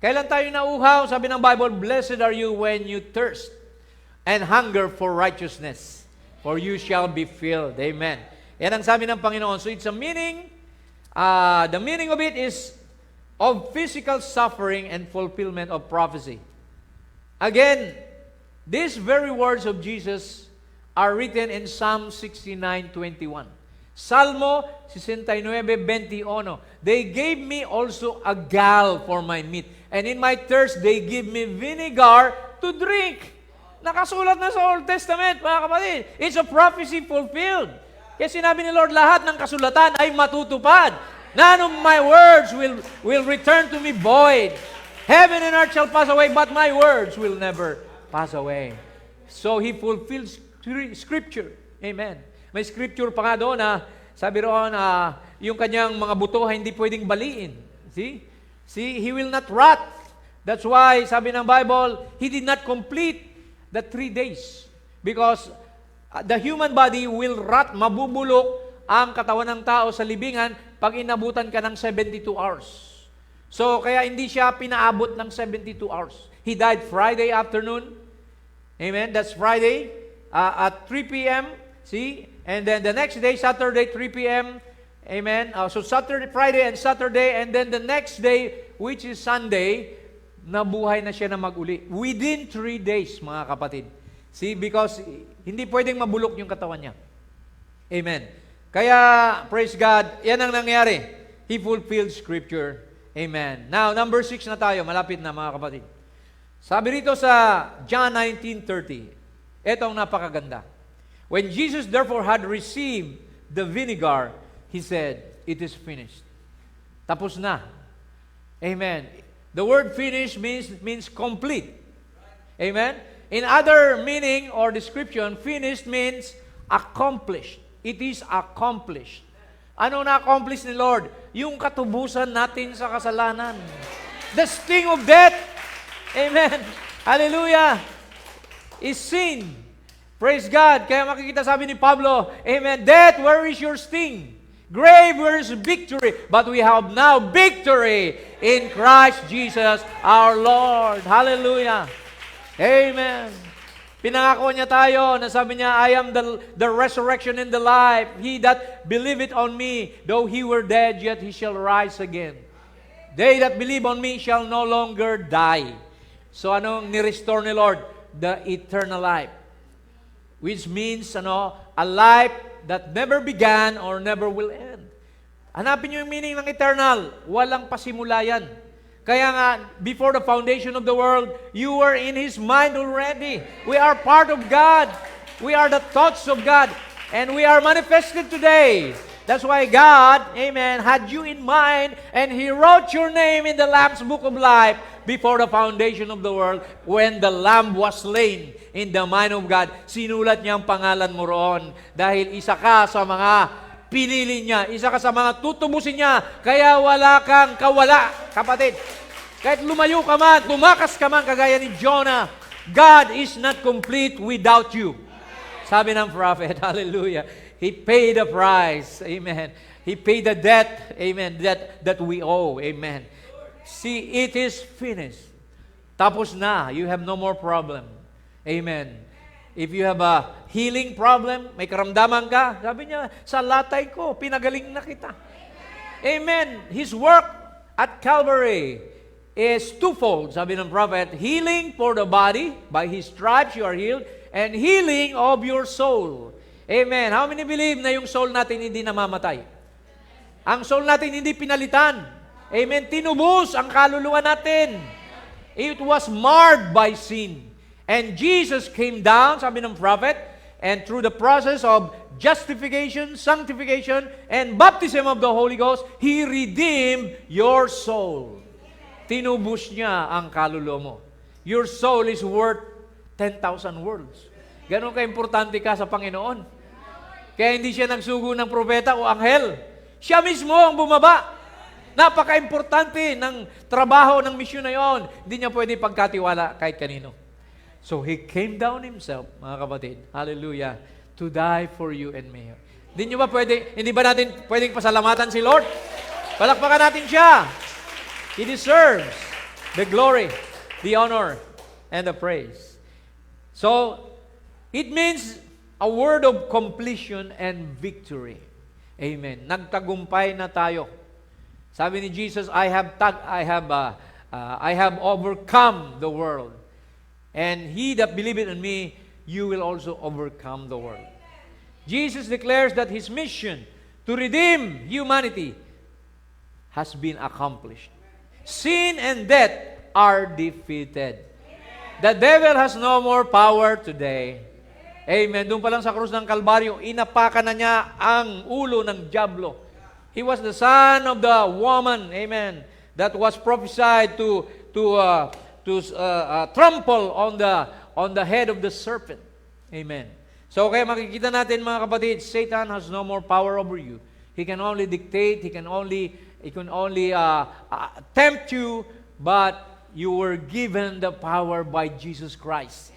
kailan tayo nauhaw? Sabi ng Bible, blessed are you when you thirst and hunger for righteousness, for you shall be filled. Amen. Yan ang sabi ng Panginoon. So it's a meaning, the meaning of it is of physical suffering and fulfillment of prophecy. Again, these very words of Jesus are written in Psalm 69:21. Salmo 69:21. They gave me also a gall for my meat, and in my thirst they give me vinegar to drink. Nakasulat na sa Old Testament, mga kapatid. It's a prophecy fulfilled. Kaya sinabi ni Lord, lahat ng kasulatan ay matutupad. None of my words will return to me void. Heaven and earth shall pass away, but my words will never pass away. So He fulfills Scripture. Amen. May Scripture pa nga doon na sabi roon, yung kanyang mga buto ay hindi pwedeng baliin. See, He will not rot. That's why, sabi ng Bible, He did not complete the 3 days. Because the human body will rot, mabubulok ang katawan ng tao sa libingan pag inabutan ka ng 72 hours. So, kaya hindi siya pinaabot ng 72 hours. He died Friday afternoon. Amen? That's Friday at 3 p.m. See? And then the next day, Saturday, 3 p.m. Amen? So, Friday and Saturday, and then the next day, which is Sunday, nabuhay na siya na mag-uli. Within 3 days, mga kapatid. See? Because hindi pwedeng mabulok yung katawan niya. Amen. Kaya, praise God, yan ang nangyari. He fulfilled Scripture. Amen. Now, number 6 na tayo. Malapit na, mga kapatid. Sabi rito sa John 19:30, etong napakaganda. When Jesus therefore had received the vinegar, He said, it is finished. Tapos na. Amen. The word finish means complete. Amen. In other meaning or description, finished means accomplished. It is accomplished. Ano na-accomplish ni Lord? Yung katubusan natin sa kasalanan. The sting of death. Amen. Hallelujah. Is sin. Praise God. Kaya makikita sabi ni Pablo, amen, death, where is your sting? Grave, where is victory? But we have now victory in Christ Jesus our Lord. Hallelujah. Amen. Pinangako niya tayo na sabi niya, I am the resurrection and the life. He that believeth on me, though he were dead, yet he shall rise again. They that believe on me shall no longer die. So anong ni-restore ni Lord? The eternal life. Which means, a life that never began or never will end. Hanapin niyo yung meaning ng eternal. Walang pasimula yan. Kaya nga, before the foundation of the world, you were in His mind already. We are part of God. We are the thoughts of God. And we are manifested today. That's why God, amen, had you in mind and He wrote your name in the Lamb's Book of Life before the foundation of the world when the Lamb was slain in the mind of God. Sinulat niya ang pangalan mo roon dahil isa ka sa mga pinili niya, isa ka sa mga tutubusin niya, kaya wala kang kawala, kapatid. Kahit lumayo ka man, tumakas ka man kagaya ni Jonah, God is not complete without you. Sabi ng prophet, hallelujah. He paid the price. Amen. He paid the debt. Amen. That we owe. Amen. See, it is finished. Tapos na. You have no more problem. Amen. If you have a healing problem, may karamdaman ka, sabi niya, sa latay ko, pinagaling na kita. Amen. His work at Calvary is twofold. Sabi ng prophet, healing for the body, by His stripes you are healed, and healing of your soul. Amen. How many believe na yung soul natin hindi namamatay? Ang soul natin hindi pinalitan. Amen. Tinubos ang kaluluwa natin. It was marred by sin. And Jesus came down, sabi ng prophet, and through the process of justification, sanctification, and baptism of the Holy Ghost, He redeemed your soul. Tinubos niya ang kaluluwa mo. Your soul is worth 10,000 worlds. Ganon ka-importante ka sa Panginoon. Kaya hindi siya nagsugo ng propeta o anghel. Siya mismo ang bumaba. Napaka-importante ng trabaho ng misyon na yon. Hindi niya pwede pagkatiwala kahit kanino. So He came down Himself, mga kapatid, hallelujah, to die for you and me. Hindi ba natin pwedeng pasalamatan si Lord? Palakpakan natin siya. He deserves the glory, the honor, and the praise. So, it means a word of completion and victory. Amen. Nagtagumpay na tayo. Sabi ni Jesus, I have overcome the world. And he that believeth in me, you will also overcome the world. Jesus declares that His mission to redeem humanity has been accomplished. Sin and death are defeated. The devil has no more power today. Amen. Doon pa lang sa krus ng Kalbaryo, inapakan na niya ang ulo ng dyablo. He was the son of the woman, amen, that was prophesied to trample on the head of the serpent. Amen. So kaya makikita natin, mga kapatid, Satan has no more power over you. He can only dictate, he can only tempt you, but you were given the power by Jesus Christ.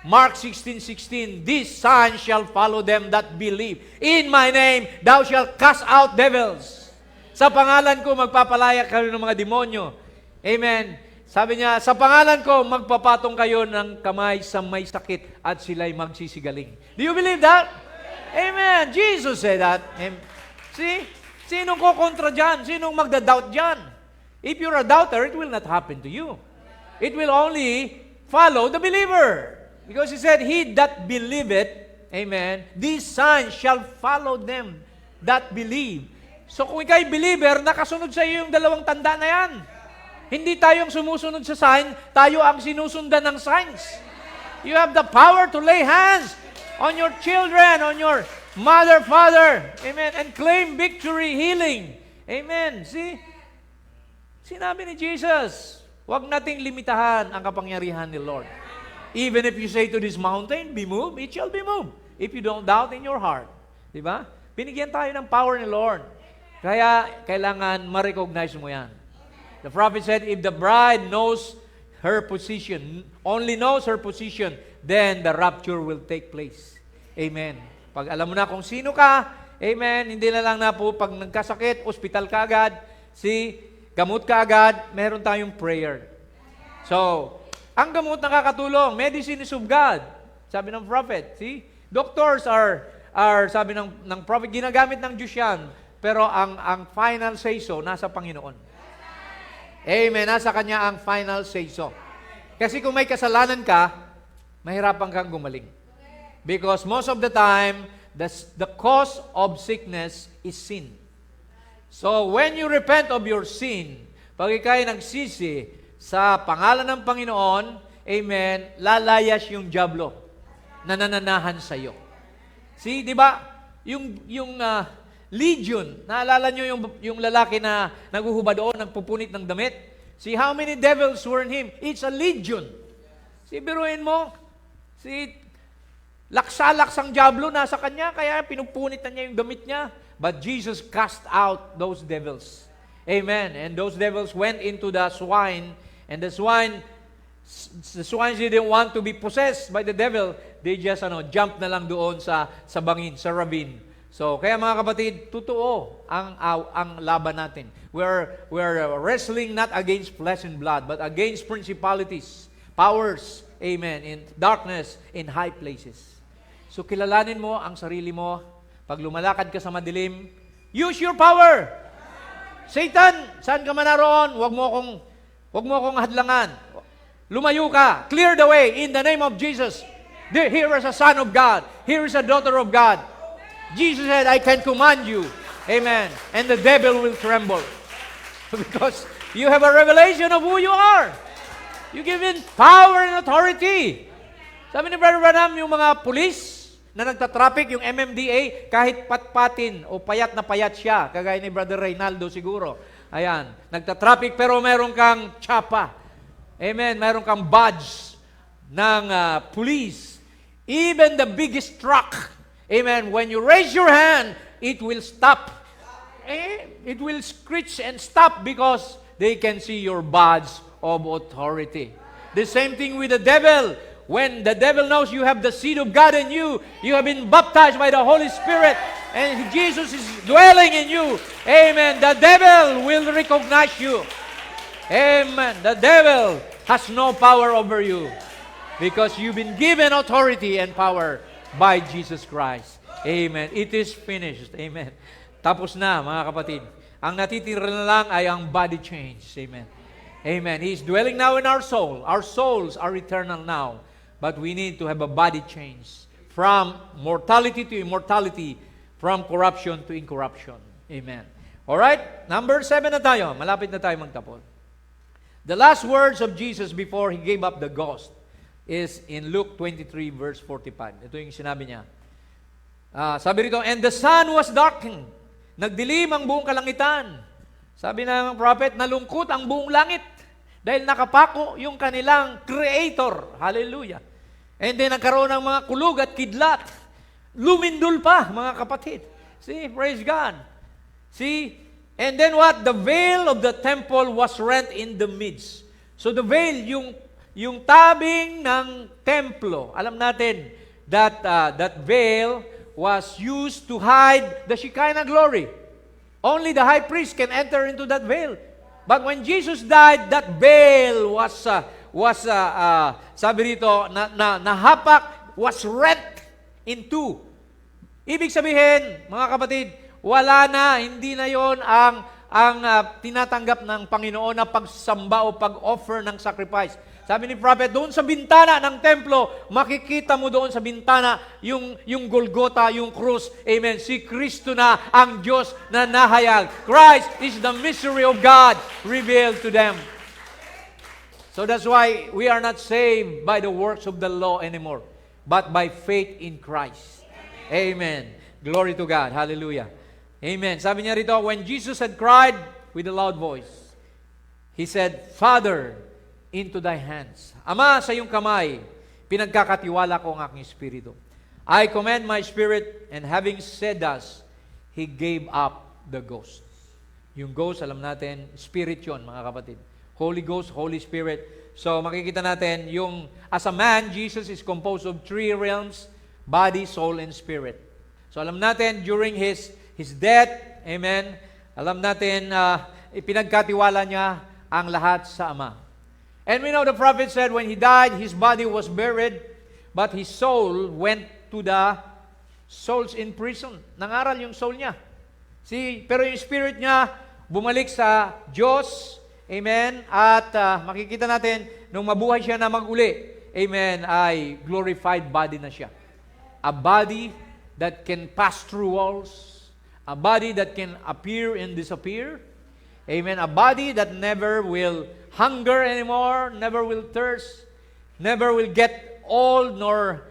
Mark 16:16, this sign shall follow them that believe. In my name, thou shalt cast out devils. Sa pangalan ko, magpapalaya kayo ng mga demonyo. Amen. Sabi niya, sa pangalan ko, magpapatong kayo ng kamay sa may sakit at sila'y magsisigaling. Do you believe that? Amen. Jesus said that. See? Sinong kukontra dyan? Sinong magda-doubt dyan? If you're a doubter, it will not happen to you. It will only follow the believer. Because He said, he that believeth, amen, these signs shall follow them that believe. So kung ikaw'y believer, nakasunod sa iyo yung dalawang tanda na yan. Hindi tayo ang sumusunod sa sign, tayo ang sinusundan ng signs. You have the power to lay hands on your children, on your mother, father, amen, and claim victory, healing. Amen. See? Sinabi ni Jesus, huwag nating limitahan ang kapangyarihan ni Lord. Even if you say to this mountain, be moved, it shall be moved. If you don't doubt in your heart. Diba? Binigyan tayo ng power ni Lord. Kaya, kailangan ma-recognize mo yan. The prophet said, if the bride knows her position, only knows her position, then the rapture will take place. Amen. Pag alam mo na kung sino ka, amen, hindi na lang na po, pag nagkasakit, ospital ka agad, gamot ka agad, meron tayong prayer. So, ang gamot nakakatulong. Medicine is of God. Sabi ng prophet. See? Doctors are sabi ng prophet, ginagamit ng Diyos yan. Pero ang final say-so, nasa Panginoon. Amen. Nasa Kanya ang final say-so. Kasi kung may kasalanan ka, mahirapan kang gumaling. Because most of the time, the cause of sickness is sin. So, when you repent of your sin, pag ikaw'y nagsisi, sa pangalan ng Panginoon, amen, lalayas yung dyablo na nananahan sa iyo. See, di ba? Yung Legion. Naalala nyo yung lalaki na naghuhubad doon, nagpupunit ng damit? See how many devils were in him? It's a legion. Biruin mo, laksa-laks ang diablo nasa kanya, kaya pinupunit na niya yung damit niya. But Jesus cast out those devils. Amen. And those devils went into the swine, and the swine didn't want to be possessed by the devil. They just jump na lang doon sa bangin, sa ravine. So, kaya mga kapatid, totoo ang laban natin. We're wrestling not against flesh and blood, but against principalities, powers, amen, in darkness, in high places. So, kilalanin mo ang sarili mo. Pag lumalakad ka sa madilim, use your power. Satan, saan ka man naroon, wag mo akong hadlangan. Lumayo ka. Clear the way in the name of Jesus. Here is a son of God. Here is a daughter of God. Jesus said, I can command you. Amen. And the devil will tremble. Because you have a revelation of who you are. You given power and authority. Sabi ni Brother Branham, yung mga pulis na nagtatraffic, yung MMDA, kahit patpatin o payat na payat siya, kagaya ni Brother Reynaldo siguro. Ayan, nagtatraffic pero meron kang tsapa. Amen, meron kang badge ng police. Even the biggest truck, amen, when you raise your hand, it will stop. It will screech and stop because they can see your badge of authority. The same thing with the devil. When the devil knows you have the seed of God in you, you have been baptized by the Holy Spirit, and Jesus is dwelling in you, amen, the devil will recognize you. Amen. The devil has no power over you because you've been given authority and power by Jesus Christ. Amen. It is finished. Amen. Tapos na, mga kapatid. Ang natitira na lang ay ang body change. Amen. Amen. He is dwelling now in our soul. Our souls are eternal now. But we need to have a body change from mortality to immortality, from corruption to incorruption. Amen. Alright? Number 7 na tayo. Malapit na tayo magtapos. The last words of Jesus before He gave up the ghost is in Luke 23 verse 45. Ito yung sinabi niya. Sabi rito, and the sun was darkened. Nagdilim ang buong kalangitan. Sabi ng prophet, nalungkot ang buong langit dahil nakapako yung kanilang Creator. Hallelujah. And then nagkaroon ng mga kulog at kidlat. Lumindol pa, mga kapatid. See, praise God. See, and then what? The veil of the temple was rent in the midst. So the veil, yung tabing ng templo, alam natin that veil was used to hide the Shekinah glory. Only the high priest can enter into that veil. But when Jesus died, that veil was sabi rito, nahapak, was rent in two. Ibig sabihin, mga kapatid, wala na, hindi na yon ang tinatanggap ng Panginoon na pagsamba o pag-offer ng sacrifice. Sabi ni prophet, doon sa bintana ng templo, makikita mo doon sa bintana yung Golgotha, yung krus. Amen. Si Kristo na ang Diyos na nahayag. Christ is the mystery of God revealed to them. So that's why we are not saved by the works of the law anymore, but by faith in Christ. Amen. Glory to God. Hallelujah. Amen. Sabi niya rito, when Jesus had cried with a loud voice, He said, Father, into thy hands. Ama, sa iyong kamay, pinagkakatiwala ko ang aking espiritu. I commend my spirit, and having said thus, He gave up the ghost. Yung ghost, alam natin, spirit yun, mga kapatid. Holy Ghost, Holy Spirit. So makikita natin, as a man, Jesus is composed of 3 realms, body, soul, and spirit. So alam natin, during His death, amen, alam natin, ipinagkatiwala niya ang lahat sa Ama. And we know the prophet said, when He died, His body was buried, but His soul went to the souls in prison. Nangaral yung soul niya. Pero yung spirit niya, bumalik sa Diyos. Amen. At makikita natin, nung mabuhay siya na mag-uli, amen, ay glorified body na siya. A body that can pass through walls. A body that can appear and disappear. Amen. A body that never will hunger anymore, never will thirst, never will get old nor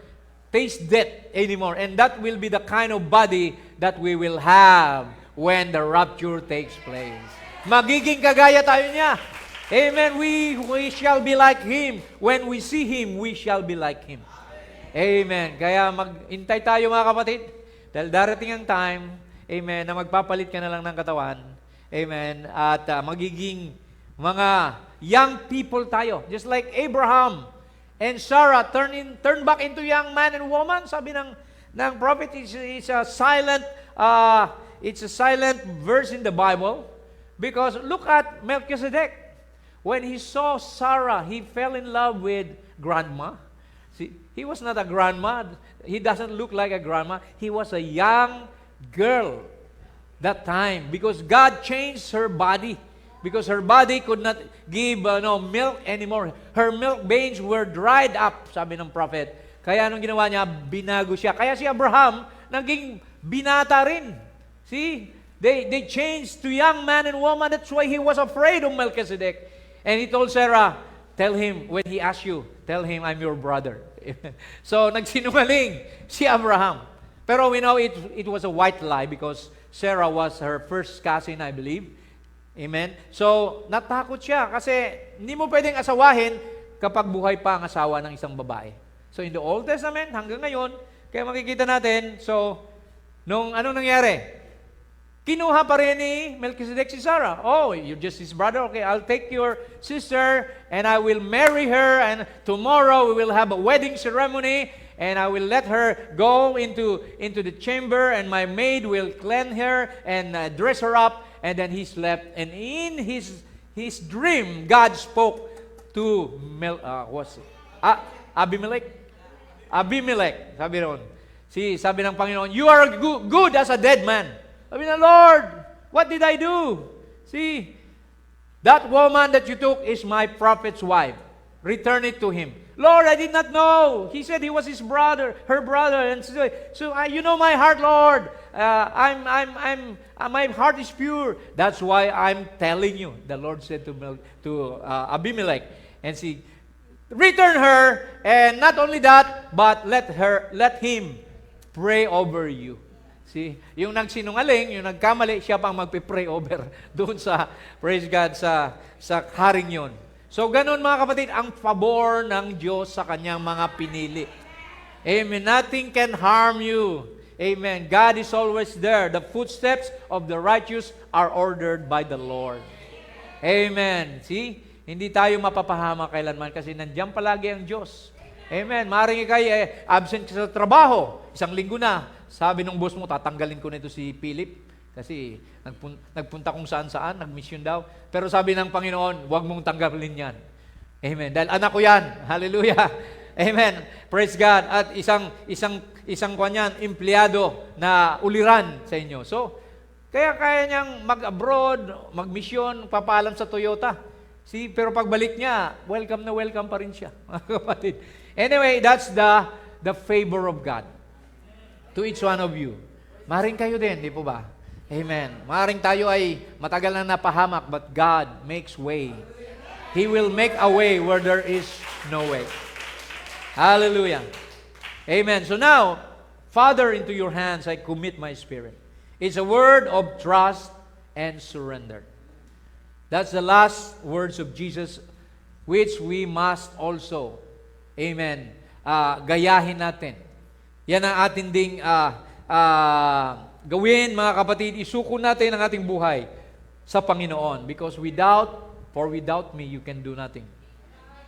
taste death anymore. And that will be the kind of body that we will have when the rapture takes place. Magiging kagaya tayo niya. Amen. We shall be like Him. When we see Him, we shall be like Him. Amen. Kaya maghintay tayo mga kapatid. Dahil darating ang time, amen, na magpapalit ka na lang ng katawan. Amen. At magiging mga young people tayo. Just like Abraham and Sarah turn back into young man and woman. Sabi ng prophet, it's a silent verse in the Bible. Because look at Melchizedek. When he saw Sarah, he fell in love with grandma. See, he was not a grandma. He doesn't look like a grandma. He was a young girl that time because God changed her body. Because her body could not give milk anymore. Her milk veins were dried up, sabi ng prophet. Kaya anong ginawa niya? Binago siya. Kaya si Abraham, naging binata rin. See? They changed to young man and woman. That's why he was afraid of Melchizedek. And he told Sarah, tell him, when he asks you, tell him I'm your brother. So, nagsinungaling si Abraham. Pero we know it was a white lie because Sarah was her first cousin, I believe. Amen? So, natakot siya kasi hindi mo pwedeng asawahin kapag buhay pa ang asawa ng isang babae. So, in the Old Testament, hanggang ngayon, kaya makikita natin, so, anong nangyari? Kinuha pa rin ni Melchizedek si Sarah. Oh, you're just his brother? Okay, I'll take your sister and I will marry her and tomorrow we will have a wedding ceremony and I will let her go into the chamber and my maid will cleanse her and dress her up. And then he slept. And in his dream, God spoke to Abimelech. Abimelech, sabi ron. Sabi ng Panginoon, you are good as a dead man. Sabi na, Lord, what did I do? See, that woman that you took is my prophet's wife. Return it to him. Lord, I did not know. He said he was her brother. And so you know my heart, Lord. My heart is pure. That's why I'm telling you. The Lord said to Abimelech, and see, return her, and not only that, but let him pray over you. See, yung nagsinungaling, yung nagkamali, siya pang magpipray over doon sa, praise God, sa haring yun. So, ganun mga kapatid, ang pabor ng Diyos sa kanyang mga pinili. Amen. Nothing can harm you. Amen. God is always there. The footsteps of the righteous are ordered by the Lord. Amen. See? Hindi tayo mapapahama kailanman kasi nandiyan palagi ang Diyos. Amen. Maaaring ikay absent ka sa trabaho. Isang linggo na. Sabi ng boss mo, tatanggalin ko nito si Philip kasi nagpunta kung saan-saan, nag-mission daw. Pero sabi ng Panginoon, huwag mong tanggalin yan. Amen. Dahil anak ko yan. Hallelujah. Amen. Praise God. At isang kanyan, empleyado na uliran sa inyo. So, kaya niyang mag-abroad, mag-mission, papaalam sa Toyota. See, pero pagbalik niya, welcome na welcome pa rin siya, mga kapatid. Anyway, that's the favor of God to each one of you. Maring kayo din, di po ba? Amen. Maring tayo ay matagal na napahamak, but God makes way. He will make a way where there is no way. Hallelujah. Amen. So now, Father, into your hands I commit my spirit. It's a word of trust and surrender. That's the last words of Jesus, which we must also, amen, gayahin natin. Yan ang ating ding gawin, mga kapatid. Isuko natin ang ating buhay sa Panginoon. Because without me, you can do nothing.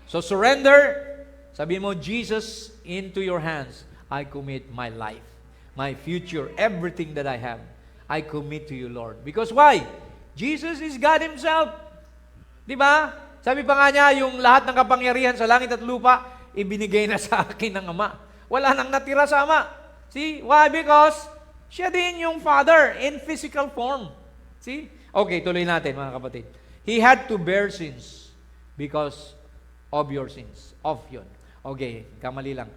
So surrender. Sabihin mo, Jesus, into your hands, I commit my life, my future, everything that I have. I commit to you, Lord. Because why? Jesus is God Himself. Di ba? Sabi pa nga niya, yung lahat ng kapangyarihan sa langit at lupa, ibinigay na sa akin ng Ama. Wala nang natira sa Ama. See? Why? Because siya din yung Father in physical form. See? Okay, tuloy natin mga kapatid. He had to bear sins because of your sins. Of yun. Okay, kamali lang.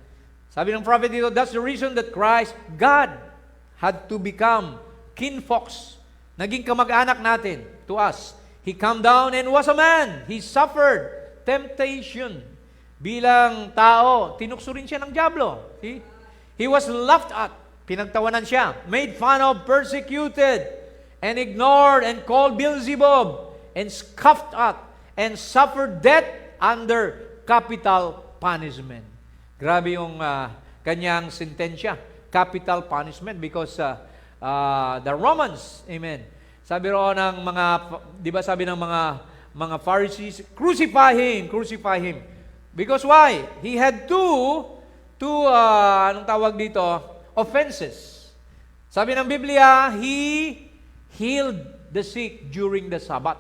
Sabi ng prophet dito, that's the reason that Christ, God, had to become kinfolks. Naging kamag-anak natin to us. He came down and was a man. He suffered temptation. Bilang tao, tinukso rin siya ng dyablo. See? He was laughed at. pinagtawanan siya, made fun of, persecuted, and ignored, and called Beelzebub, and scoffed at, and suffered death under capital punishment. Grabe yung kanyang sentensya, capital punishment, because the Romans, amen, sabi roon ng mga, di ba sabi ng mga Pharisees, crucify him. Because why? He had two anong tawag dito? Offenses. Sabi ng Biblia, he healed the sick during the Sabbath.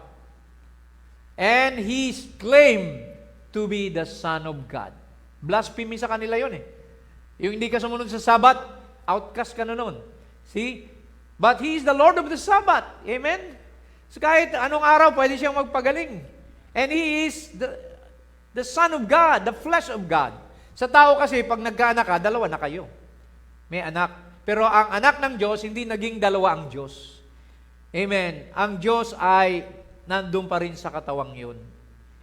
And he claimed to be the Son of God. Blasphemy sa kanila yon eh. Yung hindi ka sumunod sa Sabbath, outcast ka na noon. See? But he is the Lord of the Sabbath. Amen? So kahit anong araw, pwede siyang magpagaling. And he is the Son of God, the flesh of God. Sa tao kasi, pag nagkaanak ka, dalawa na kayo. May anak. Pero ang anak ng Diyos, hindi naging dalawa ang Diyos. Amen. Ang Diyos ay nandun pa rin sa katawang yun.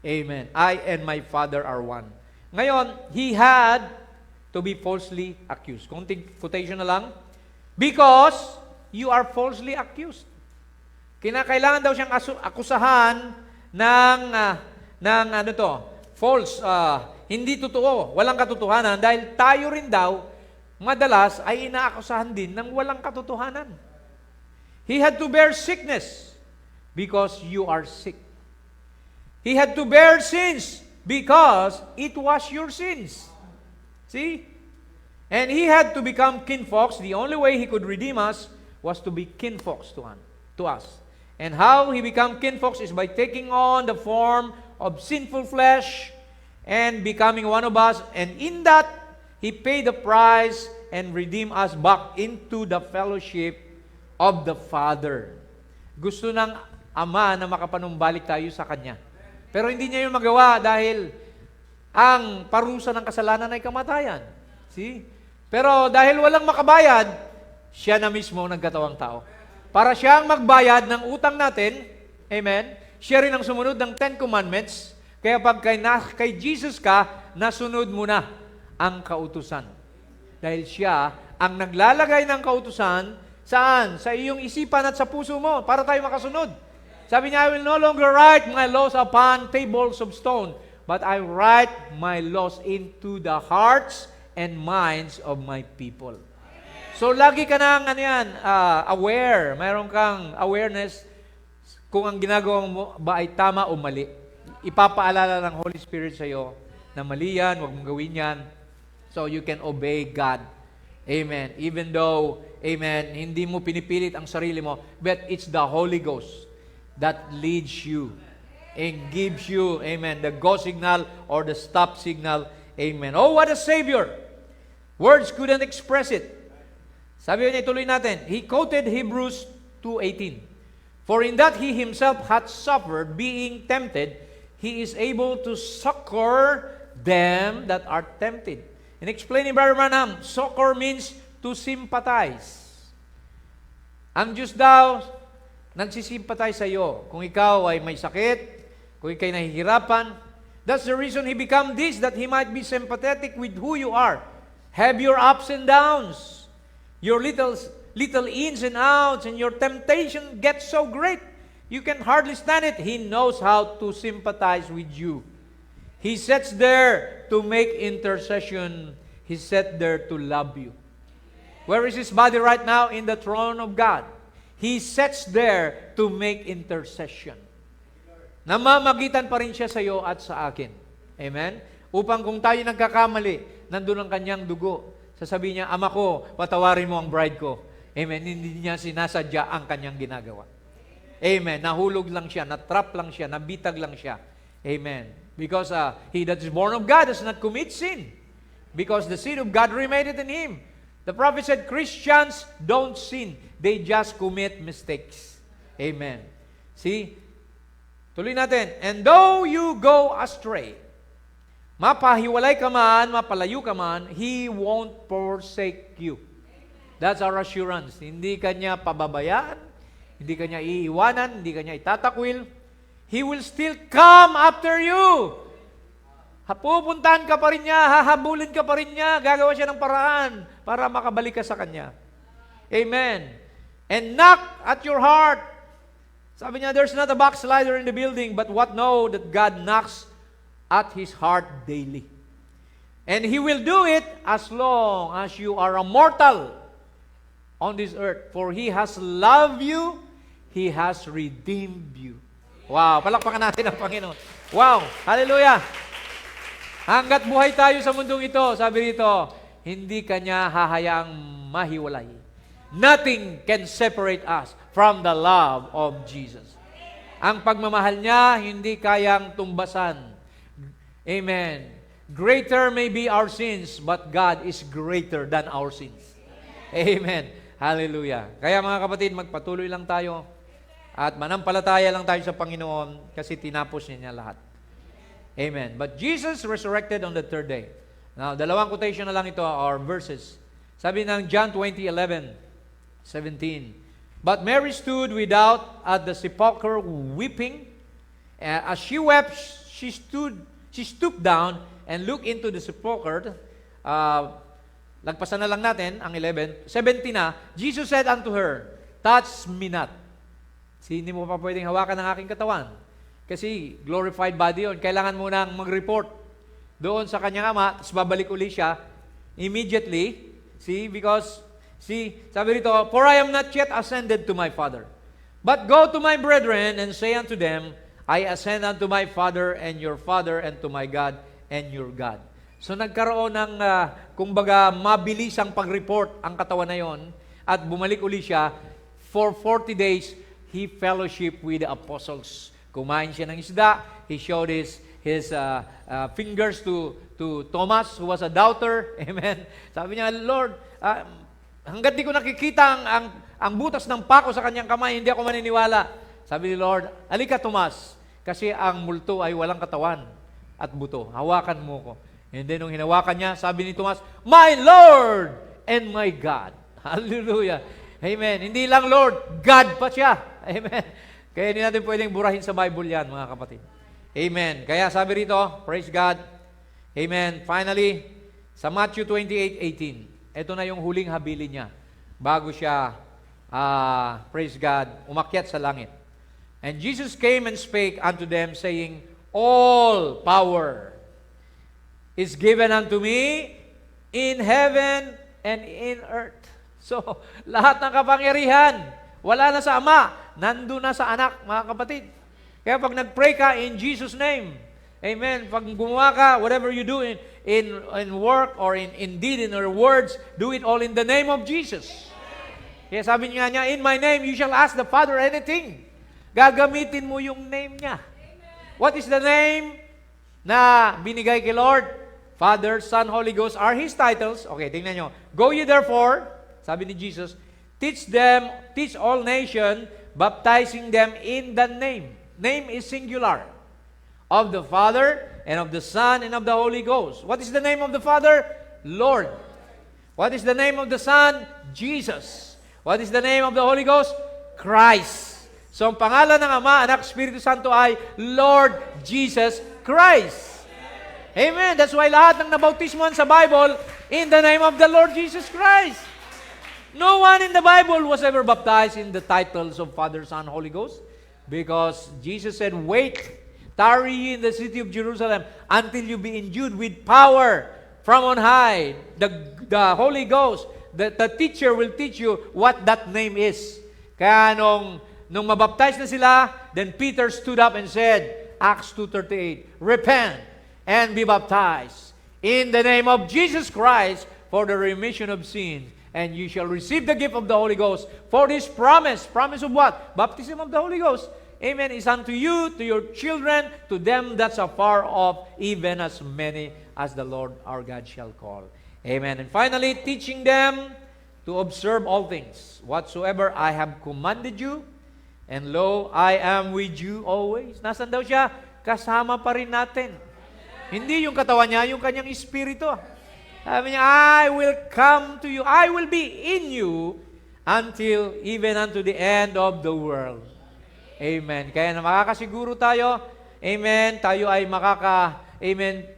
Amen. I and my Father are one. Ngayon, he had to be falsely accused. Kunting quotation na lang. Because you are falsely accused. Kinakailangan daw siyang akusahan ng false, hindi totoo, walang katotohanan, dahil tayo rin daw, madalas ay inaakusahan din ng walang katotohanan. He had to bear sickness because you are sick. He had to bear sins because it was your sins. See? And he had to become kinfolks. The only way he could redeem us was to be kinfolks to us. And how he became kinfolks is by taking on the form of sinful flesh and becoming one of us. And in that, he paid the price and redeemed us back into the fellowship of the Father. Gusto ng Ama na makapanumbalik tayo sa Kanya. Pero hindi niya yun magawa dahil ang parusa ng kasalanan ay kamatayan. See? Pero dahil walang makabayad, siya na mismo nagkatawang tao. Para siyang magbayad ng utang natin, amen, siya rin ang sumunod ng 10 Commandments, kaya pag kay Jesus ka, nasunod mo na ang kautusan. Dahil siya ang naglalagay ng kautusan, saan? Sa iyong isipan at sa puso mo, para tayo makasunod. Sabi niya, I will no longer write my laws upon tables of stone, but I write my laws into the hearts and minds of my people. So, lagi ka nang aware. Mayroon kang awareness kung ang ginagawa mo ba ay tama o mali. Ipapaalala ng Holy Spirit sa iyo na mali yan, huwag mong gawin yan. So, you can obey God. Amen. Even though, amen, hindi mo pinipilit ang sarili mo, but it's the Holy Ghost that leads you and gives you, amen, the go signal or the stop signal. Amen. Oh, what a Savior! Words couldn't express it. Sabi niya, ituloy natin. He quoted Hebrews 2:18. For in that he himself hath suffered, being tempted, he is able to succor them that are tempted. And explaining Brother Branham, succor means to sympathize. Ang Diyos daw, nagsisimpathize sa iyo. Kung ikaw ay may sakit, kung ikaw ay nahihirapan, that's the reason he became this, that he might be sympathetic with who you are. Have your ups and downs. Your little ins and outs, and your temptation gets so great, you can hardly stand it. He knows how to sympathize with you. He sits there to make intercession. He sits there to love you. Where is his body right now? In the throne of God. He sits there to make intercession. Namamagitan pa rin siya sa iyo at sa akin. Amen? Upang kung tayo nagkakamali, nandun ang kanyang dugo. Sasabihin niya, Ama ko, patawarin mo ang bride ko. Amen. Hindi niya sinasadya ang kanyang ginagawa. Amen. Nahulog lang siya, natrap lang siya, nabitag lang siya. Amen. Because he that is born of God does not commit sin. Because the seed of God remaineth in him. The prophet said, Christians don't sin. They just commit mistakes. Amen. See? Tuloy natin. And though you go astray, mapahiwalay ka man, mapalayo ka man, He won't forsake you. That's our assurance. Hindi ka niya pababayaan, hindi ka niya iiwanan, hindi ka niya itatakwil. He will still come after you. Pupuntahan ka pa rin niya, hahabulin ka pa rin niya, gagawa siya ng paraan para makabalik ka sa Kanya. Amen. And knock at your heart. Sabi niya, there's not a backslider in the building, but what know that God knocks at his heart daily. And He will do it as long as you are a mortal on this earth. For He has loved you, He has redeemed you. Wow, palakpakan natin ang Panginoon. Wow, hallelujah. Hanggat buhay tayo sa mundong ito, sabi rito, hindi Kanya hahayaang mahiwalay. Nothing can separate us from the love of Jesus. Ang pagmamahal niya, hindi kayang tumbasan. Amen. Greater may be our sins, but God is greater than our sins. Amen. Hallelujah. Kaya mga kapatid, magpatuloy lang tayo at manampalataya lang tayo sa Panginoon kasi tinapos niya lahat. Amen. But Jesus resurrected on the third day. Now, dalawang quotation na lang ito, or verses. Sabi ng John 20:11-17. But Mary stood without at the sepulchre weeping. As she wept, she stooped down and looked into the sepulchre. Lagpasan na lang natin ang 11. 17 na, Jesus said unto her, touch me not. Hindi mo pa pwedeng hawakan ng aking katawan. Kasi glorified body yun. Kailangan mo nang mag-report doon sa kanyang ama, tapos babalik uli siya immediately. Because sabi rito, for I am not yet ascended to my Father. But go to my brethren and say unto them, I ascend unto my Father and your Father, and to my God and your God. So nagkaroon ng, kumbaga, mabilisang pag-report ang katawan na yon, at bumalik uli siya. For 40 days, he fellowship with the apostles. Kumain siya ng isda. He showed his fingers to Thomas, who was a doubter. Amen. Sabi niya, Lord, hanggat di ko nakikita ang butas ng pako sa kanyang kamay, hindi ako maniniwala. Sabi ni Lord, alika Tomas, kasi ang multo ay walang katawan at buto. Hawakan mo ko. And then nung hinawakan niya, sabi ni Tomas, my Lord and my God. Hallelujah. Amen. Hindi lang Lord, God pa siya. Amen. Kaya hindi natin pwedeng burahin sa Bible yan, mga kapatid. Amen. Kaya sabi rito, praise God. Amen. Finally, sa Matthew 28:18, ito na yung huling habilin niya bago siya, praise God, umakyat sa langit. And Jesus came and spake unto them, saying, all power is given unto me in heaven and in earth. So, lahat ng kapangyarihan, wala na sa Ama, nandun na sa Anak, mga kapatid. Kaya pag nag-pray ka in Jesus' name, amen, pag gumawa ka, whatever you do in work or in deed, in your words, do it all in the name of Jesus. Kaya sabi niya, in my name, you shall ask the Father anything. Gagamitin mo yung name niya. What is the name na binigay kay Lord? Father, Son, Holy Ghost are His titles. Okay, tingnan nyo. Go ye therefore, sabi ni Jesus, teach all nation, baptizing them in the name. Name is singular. Of the Father, and of the Son, and of the Holy Ghost. What is the name of the Father? Lord. What is the name of the Son? Jesus. What is the name of the Holy Ghost? Christ. So, ang pangalan ng Ama, Anak, Espiritu Santo ay Lord Jesus Christ. Amen. That's why lahat ng nabautismohan sa Bible, in the name of the Lord Jesus Christ. No one in the Bible was ever baptized in the titles of Father, Son, Holy Ghost. Because Jesus said, wait, tarry ye in the city of Jerusalem until you be endued with power from on high. The Holy Ghost, the teacher will teach you what that name is. Kaya nung mabaptize na sila, then Peter stood up and said, Acts 2:38, repent and be baptized in the name of Jesus Christ for the remission of sins, and you shall receive the gift of the Holy Ghost. For this promise of what? Baptism of the Holy Ghost. Amen. Is unto you, to your children, to them that's afar off, even as many as the Lord our God shall call. Amen. And finally, teaching them to observe all things, whatsoever I have commanded you, and lo, I am with you always. Nasaan daw siya? Kasama pa rin natin. Hindi yung katawan niya, yung kanyang espiritu. Sabi niya, I will come to you, I will be in you until even unto the end of the world. Amen. Kaya na makakasiguro tayo, amen, tayo ay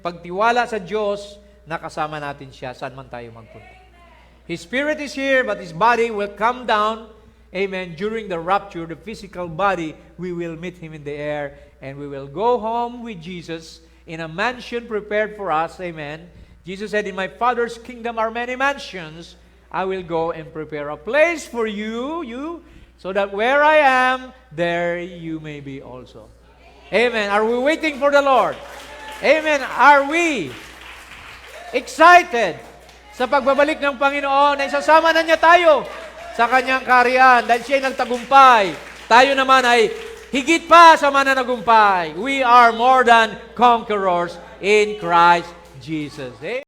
pagtiwala sa Diyos na kasama natin siya saan man tayo magpunta. His spirit is here, but His body will come down. Amen. During the rapture, the physical body, we will meet Him in the air, and we will go home with Jesus in a mansion prepared for us. Amen. Jesus said, in my Father's kingdom are many mansions. I will go and prepare a place for you, so that where I am, there you may be also. Amen. Are we waiting for the Lord? Amen. Are we excited sa pagbabalik ng Panginoon na isasama na niya tayo sa kanyang kaharian dahil siya ay nagtagumpay. Tayo naman ay higit pa sa mananagumpay. We are more than conquerors in Christ Jesus.